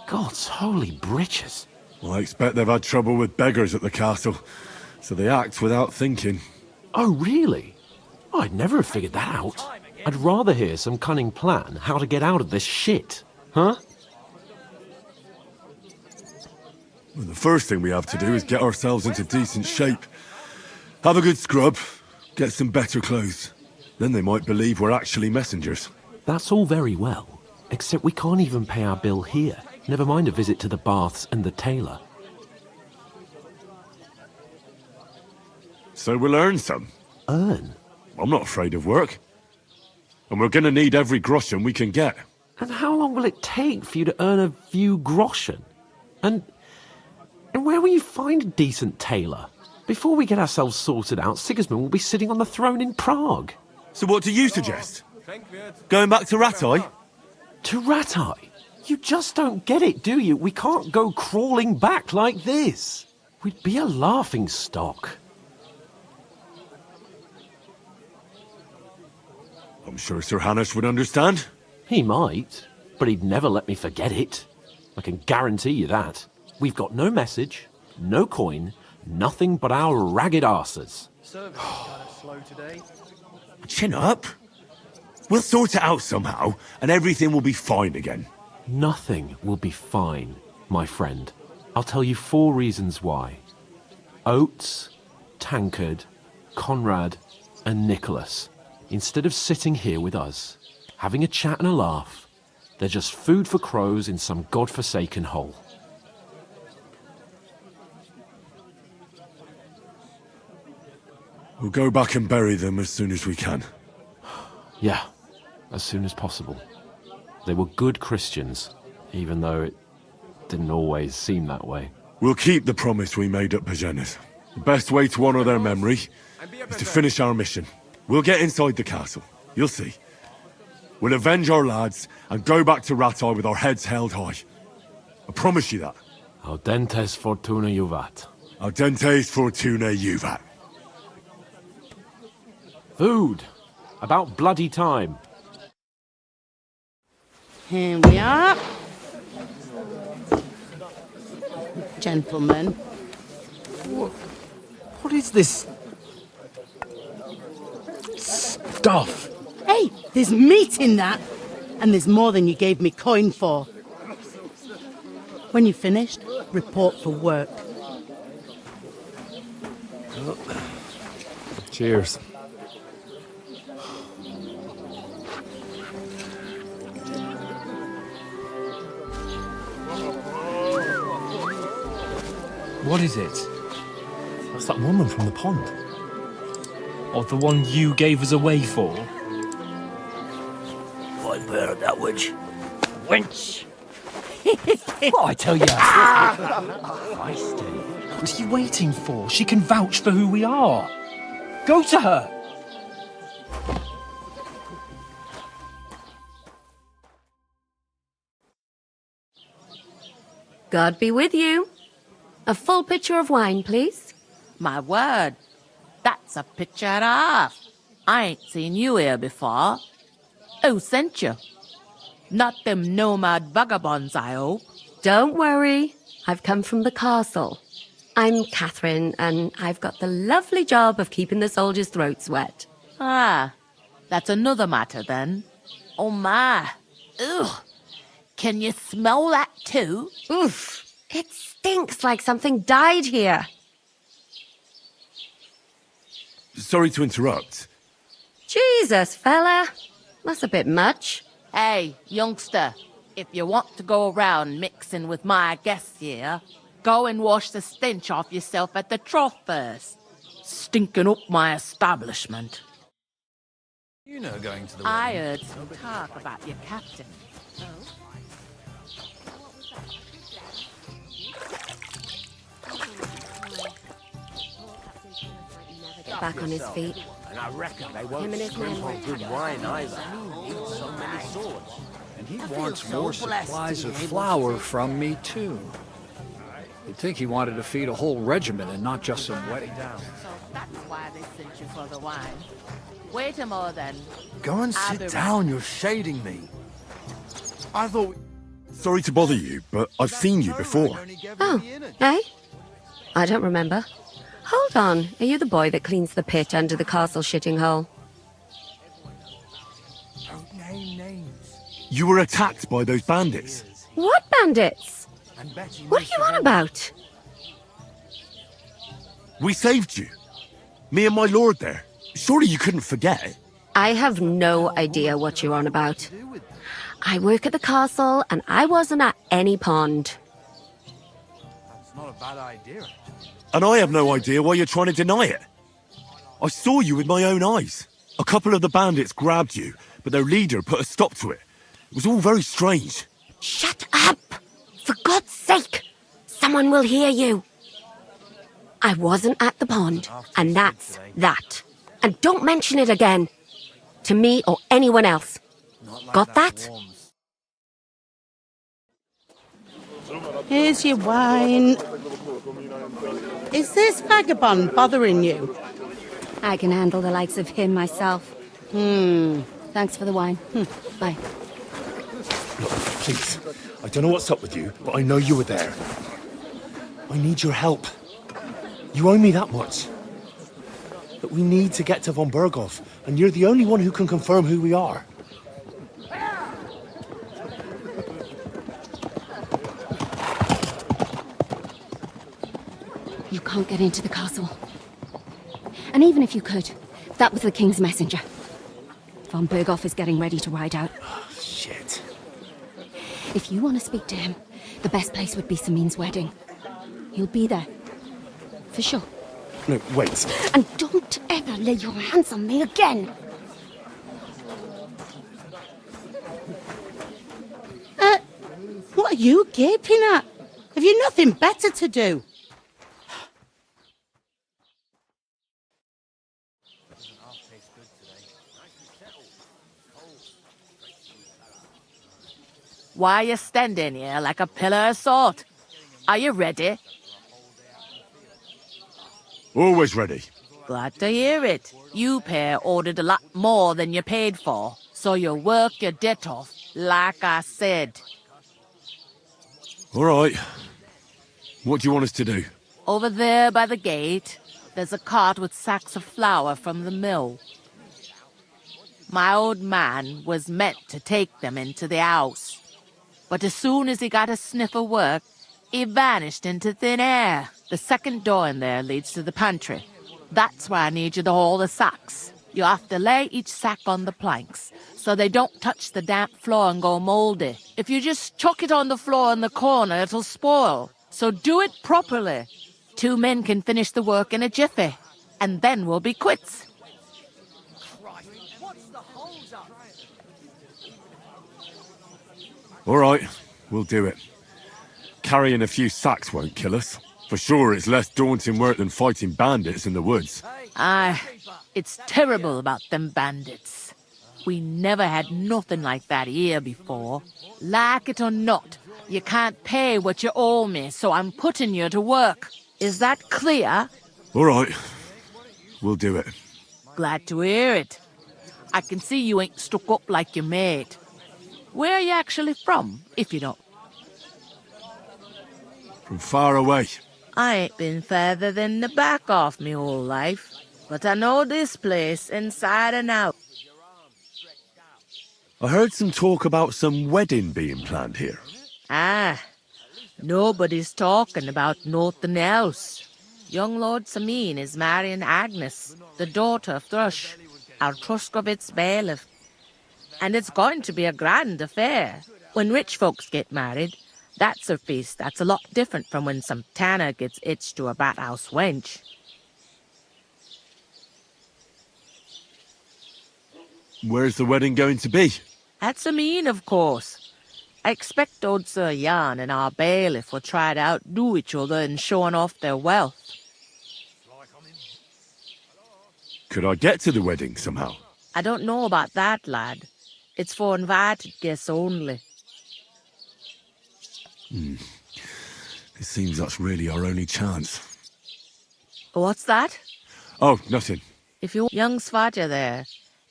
God's holy britches. Well, I expect they've had trouble with beggars at the castle, so they act without thinking. Oh, really? I'd never have figured that out. I'd rather hear some cunning plan how to get out of this shit. Huh? Well, the first thing we have to do is get ourselves into decent shape. Have a good scrub, get some better clothes. Then they might believe we're actually messengers. That's all very well, except we can't even pay our bill here. Never mind a visit to the baths and the tailor. So we'll earn some. Earn? I'm not afraid of work. And we're gonna need every groschen we can get. And how long will it take for you to earn a few groschen? And where will you find a decent tailor? Before we get ourselves sorted out, Sigismund will be sitting on the throne in Prague. So what do you suggest? Going back to Ratai? To Ratai? You just don't get it, do you? We can't go crawling back like this. We'd be a laughing stock. I'm sure Sir Hanush would understand. He might, but he'd never let me forget it. I can guarantee you that. We've got no message, no coin, nothing but our ragged arses. Service is kind of slow today. Chin up. We'll sort it out somehow, and everything will be fine again. Nothing will be fine, my friend. I'll tell you 4 reasons why. Oates, Tankard, Conrad, and Nicholas, instead of sitting here with us, having a chat and a laugh, they're just food for crows in some godforsaken hole. We'll go back and bury them as soon as we can. Yeah, as soon as possible. They were good Christians, even though it didn't always seem that way. We'll keep the promise we made at Pagenes. The best way to honor their memory is to finish our mission. We'll get inside the castle. You'll see. We'll avenge our lads and go back to Ratai with our heads held high. I promise you that. Audentes fortuna juvat. Audentes fortuna juvat. Food. About bloody time. Here we are. Gentlemen. What is this stuff? Hey, there's meat in that. And there's more than you gave me coin for. When you're finished, report for work. Cheers. What is it? That's that woman from the pond. Or the one you gave us away for? I've heard that witch. Wench! What I tell you? Feisty. What are you waiting for? She can vouch for who we are. Go to her. God be with you. A full pitcher of wine, please. My word, that's a picture and a half. I ain't seen you here before. Who sent you? Not them nomad vagabonds, I hope. Don't worry. I've come from the castle. I'm Catherine, and I've got the lovely job of keeping the soldiers' throats wet. Ah, that's another matter then. Oh my. Ugh. Can you smell that too? Oof. It stinks like something died here. Sorry to interrupt. Jesus, fella. That's a bit much. Hey, youngster, if you want to go around mixing with my guests here, go and wash the stench off yourself at the trough first. Stinking up my establishment. You know going to the I wedding. heard some talk about your captain. Get back on his feet. And I reckon they Him won't and his scrimp men on won't good have wine either. Needs so many swords. And he I feel wants so more blessed supplies to of be able to flour say- from me, too. You'd think he wanted to feed a whole regiment and not just some wedding. So that's why they sent you for the wine. Wait a more then. Go and I'll sit be down, you're shading me. I thought... Sorry to bother you, but I've seen you before. Oh, eh? I don't remember. Hold on, are you the boy that cleans the pit under the castle shitting hole? Don't name names. You were attacked by those bandits. What bandits? What are you on about? We saved you. Me and my lord there. Surely you couldn't forget. I have no idea what you're on about. I work at the castle, and I wasn't at any pond. That's not a bad idea. And I have no idea why you're trying to deny it. I saw you with my own eyes. A couple of the bandits grabbed you, but their leader put a stop to it. It was all very strange. Shut up! For God's sake! Someone will hear you. I wasn't at the pond, and that's that. And don't mention it again. To me or anyone else. Got that? Here's your wine. Is this vagabond bothering you? I can handle the likes of him myself. Thanks for the wine. Bye. Look, please. I don't know what's up with you, but I know you were there. I need your help. You owe me that much. But we need to get to von Berghoff, and you're the only one who can confirm who we are. You can't get into the castle. And even if you could, that was the king's messenger. Von Berghoff is getting ready to ride out. Shit. If you want to speak to him, the best place would be Samin's wedding. He'll be there. For sure. No, wait. And don't ever lay your hands on me again! What are you gaping at? Have you nothing better to do? Why are you standing here like a pillar of salt? Are you ready? Always ready. Glad to hear it. You pair ordered a lot more than you paid for, so you work your debt off, like I said. All right. What do you want us to do? Over there by the gate, there's a cart with sacks of flour from the mill. My old man was meant to take them into the house. But as soon as he got a sniff of work, he vanished into thin air. The second door in there leads to the pantry. That's why I need you to haul the sacks. You have to lay each sack on the planks, so they don't touch the damp floor and go mouldy. If you just chuck it on the floor in the corner, it'll spoil. So do it properly. 2 men can finish the work in a jiffy, and then we'll be quits. All right, we'll do it. Carrying a few sacks won't kill us. For sure, it's less daunting work than fighting bandits in the woods. Aye, it's terrible about them bandits. We never had nothing like that here before. Like it or not, you can't pay what you owe me, so I'm putting you to work. Is that clear? All right, we'll do it. Glad to hear it. I can see you ain't stuck up like your mate. Where are you actually from, if you don't? From far away. I ain't been further than the back off me whole life, but I know this place inside and out. I heard some talk about some wedding being planned here. Ah, nobody's talking about nothing else. Young Lord Samin is marrying Agnes, the daughter of Thrush, our Truskovitz bailiff. And it's going to be a grand affair. When rich folks get married, that's a feast that's a lot different from when some tanner gets hitched to a bathhouse wench. Where's the wedding going to be? At Samin, of course. I expect old Sir Jan and our bailiff will try to outdo each other in showing off their wealth. Could I get to the wedding somehow? I don't know about that, lad. It's for invited guests only. It seems that's really our only chance. What's that? Oh, nothing. If your young Svaja there,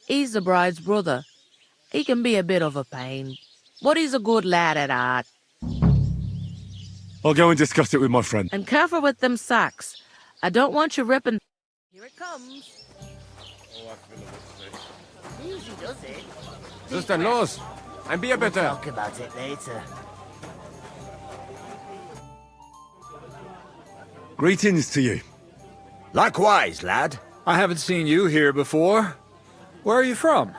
he's the bride's brother. He can be a bit of a pain, but he's a good lad at heart. I'll go and discuss it with my friend. And careful with them sacks. I don't want you ripping... Here it comes. Easy does it. Sister Los, and be a We'll better. talk about it later. Greetings to you. Likewise, lad. I haven't seen you here before. Where are you from?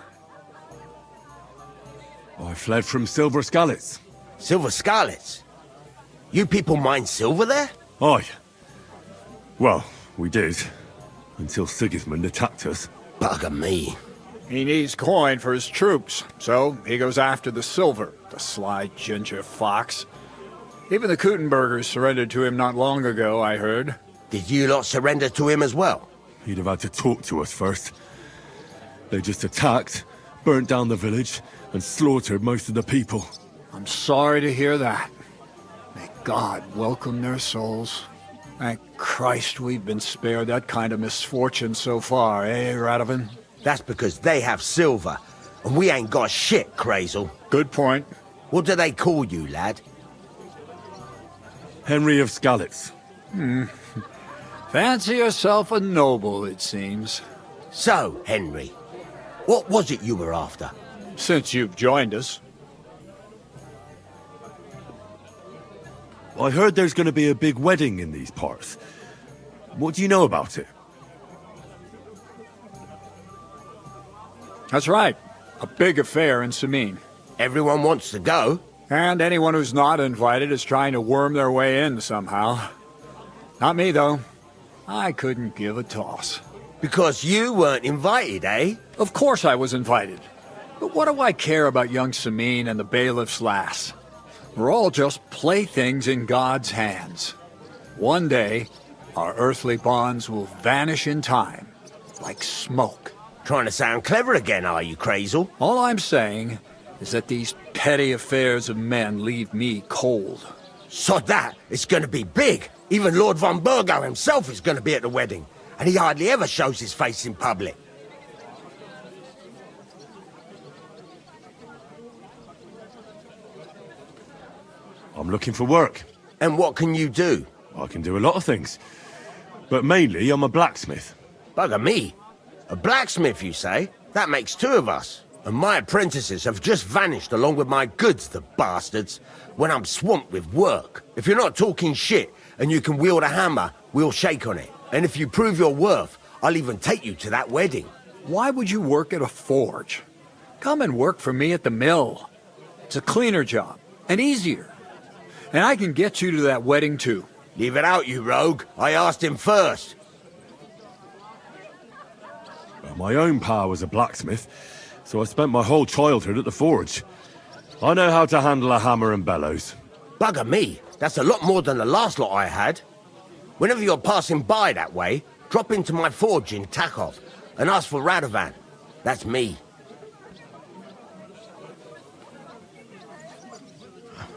I fled from Silver Scalets. Silver Scarlets? You people mine silver there? Aye. Well, we did. Until Sigismund attacked us. Bugger me. He needs coin for his troops, so he goes after the silver, the sly ginger fox. Even the Kuttenbergers surrendered to him not long ago, I heard. Did you lot surrender to him as well? He'd have had to talk to us first. They just attacked, burnt down the village, and slaughtered most of the people. I'm sorry to hear that. May God welcome their souls. Thank Christ we've been spared that kind of misfortune so far, eh, Radovan? That's because they have silver, and we ain't got shit, Crazel. Good point. What do they call you, lad? Henry of Scalets. Fancy yourself a noble, it seems. So, Henry, what was it you were after? Since you've joined us. I heard there's going to be a big wedding in these parts. What do you know about it? That's right. A big affair in Samine. Everyone wants to go. And anyone who's not invited is trying to worm their way in somehow. Not me, though. I couldn't give a toss. Because you weren't invited, eh? Of course I was invited. But what do I care about young Samine and the bailiff's lass? We're all just playthings in God's hands. One day, our earthly bonds will vanish in time, like smoke. Trying to sound clever again, are you, Crazel? All I'm saying is that these petty affairs of men leave me cold. Sod that, it's gonna be big. Even Lord von Burgo himself is gonna be at the wedding, and he hardly ever shows his face in public. I'm looking for work. And what can you do? I can do a lot of things. But mainly, I'm a blacksmith. Bugger me. A blacksmith, you say? That makes two of us. And my apprentices have just vanished along with my goods, the bastards, when I'm swamped with work. If you're not talking shit and you can wield a hammer, we'll shake on it. And if you prove your worth, I'll even take you to that wedding. Why would you work at a forge? Come and work for me at the mill. It's a cleaner job, and easier. And I can get you to that wedding, too. Leave it out, you rogue. I asked him first. Well, my own pa was a blacksmith, so I spent my whole childhood at the forge. I know how to handle a hammer and bellows. Bugger me. That's a lot more than the last lot I had. Whenever you're passing by that way, drop into my forge in Takov and ask for Radovan. That's me.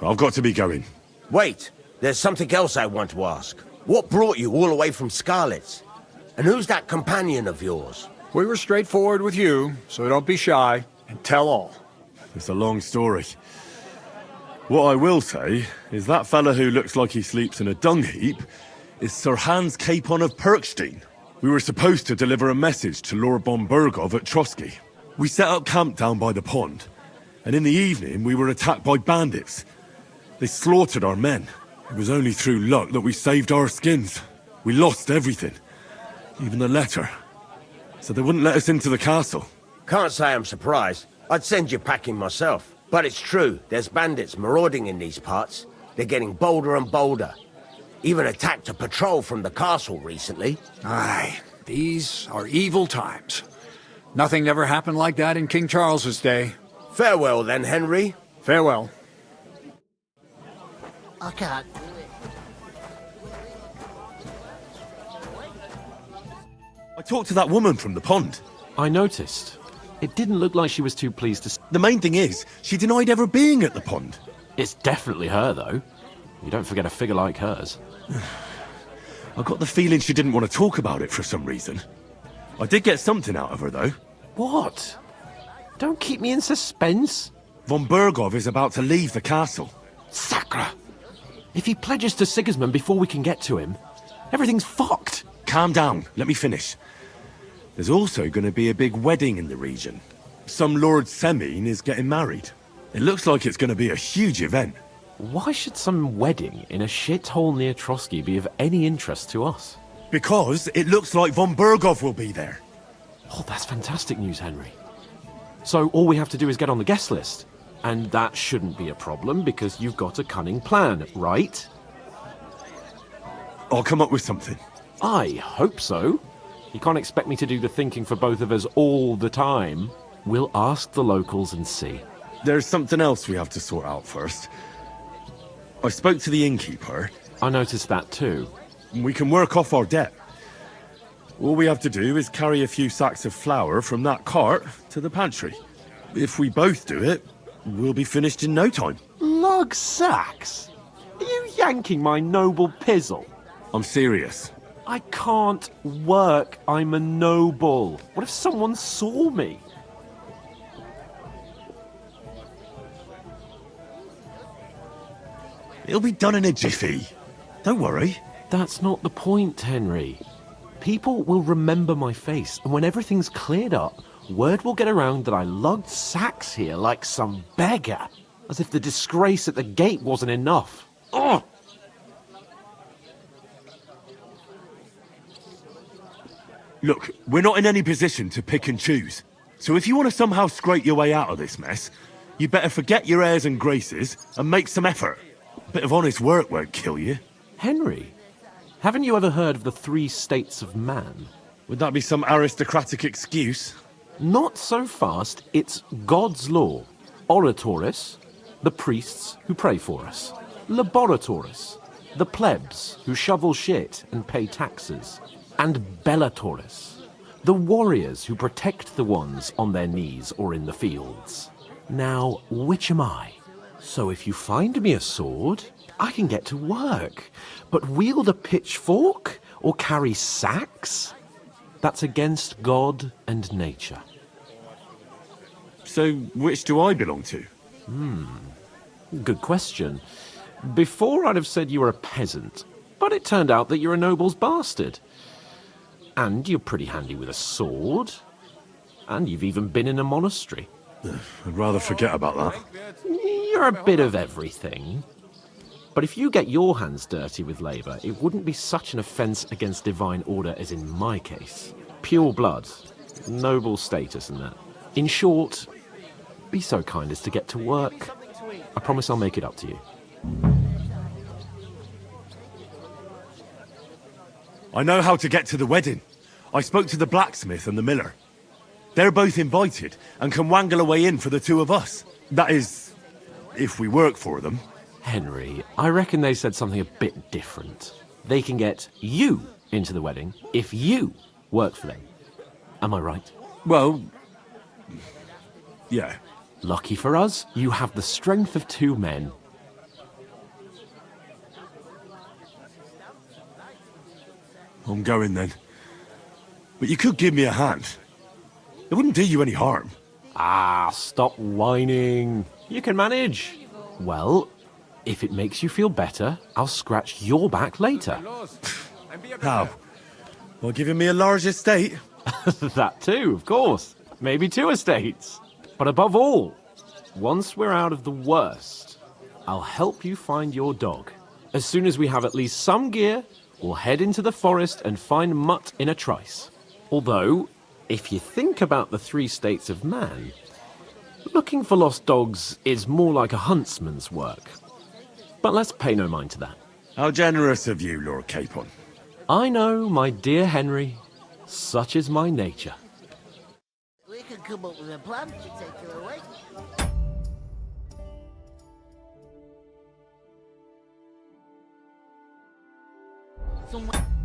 I've got to be going. Wait, there's something else I want to ask. What brought you all the way from Scarlet's? And who's that companion of yours? We were straightforward with you, so don't be shy and tell all. It's a long story. What I will say is that fella who looks like he sleeps in a dung heap is Sir Hans Capon of Perkstein. We were supposed to deliver a message to Lord von Burgov at Trotsky. We set up camp down by the pond, and in the evening we were attacked by bandits. They slaughtered our men. It was only through luck that we saved our skins. We lost everything, even the letter. So they wouldn't let us into the castle. Can't say I'm surprised. I'd send you packing myself. But it's true, there's bandits marauding in these parts. They're getting bolder and bolder. Even attacked a patrol from the castle recently. Aye, these are evil times. Nothing never happened like that in King Charles's day. Farewell then, Henry. Farewell. I can't. I talked to that woman from the pond. I noticed. It didn't look like she was too pleased to... The main thing is, she denied ever being at the pond. It's definitely her, though. You don't forget a figure like hers. I got the feeling she didn't want to talk about it for some reason. I did get something out of her, though. What? Don't keep me in suspense. Von Bergov is about to leave the castle. Sacra! If he pledges to Sigismund before we can get to him, everything's fucked. Calm down, let me finish. There's also going to be a big wedding in the region. Some Lord Semine is getting married. It looks like it's going to be a huge event. Why should some wedding in a shithole near Trotsky be of any interest to us? Because it looks like Von Bergov will be there. Oh, that's fantastic news, Henry. So all we have to do is get on the guest list. And that shouldn't be a problem because you've got a cunning plan, right? I'll come up with something. I hope so. You can't expect me to do the thinking for both of us all the time. We'll ask the locals and see. There's something else we have to sort out first. I spoke to the innkeeper. I noticed that too. We can work off our debt. All we have to do is carry a few sacks of flour from that cart to the pantry. If we both do it, we'll be finished in no time. Lug sacks? Are you yanking my noble pizzle? I'm serious. I can't work. I'm a noble. What if someone saw me? It'll be done in a jiffy. Don't worry. That's not the point, Henry. People will remember my face, and when everything's cleared up, word will get around that I lugged sacks here like some beggar. As if the disgrace at the gate wasn't enough. Ugh! Look, we're not in any position to pick and choose. So if you want to somehow scrape your way out of this mess, you better forget your airs and graces and make some effort. A bit of honest work won't kill you. Henry, haven't you ever heard of the 3 states of man? Would that be some aristocratic excuse? Not so fast. It's God's law. Oratoris, the priests who pray for us. Laboratoris, the plebs who shovel shit and pay taxes. And Bellatoris, the warriors who protect the ones on their knees or in the fields. Now, which am I? So if you find me a sword, I can get to work. But wield a pitchfork or carry sacks? That's against God and nature. So which do I belong to? Good question. Before I'd have said you were a peasant, but it turned out that you're a noble's bastard. And you're pretty handy with a sword. And you've even been in a monastery. I'd rather forget about that. You're a bit of everything. But if you get your hands dirty with labour, it wouldn't be such an offence against divine order as in my case. Pure blood, noble status and that. In short, be so kind as to get to work. I promise I'll make it up to you. I know how to get to the wedding. I spoke to the blacksmith and the miller. They're both invited and can wangle a way in for the 2 of us. That is, if we work for them. Henry, I reckon they said something a bit different. They can get you into the wedding if you work for them. Am I right? Well, yeah. Lucky for us, you have the strength of 2 men. I'm going then. But you could give me a hand. It wouldn't do you any harm. Ah, stop whining. You can manage. Well, if it makes you feel better, I'll scratch your back later. How? Well, giving me a large estate? That too, of course. Maybe 2 estates. But above all, once we're out of the worst, I'll help you find your dog. As soon as we have at least some gear, we'll head into the forest and find Mutt in a trice. Although, if you think about the 3 states of man, looking for lost dogs is more like a huntsman's work. But let's pay no mind to that. How generous of you, Lord Capon. I know, my dear Henry. Such is my nature. We can come up with a plan to take her away. Someone...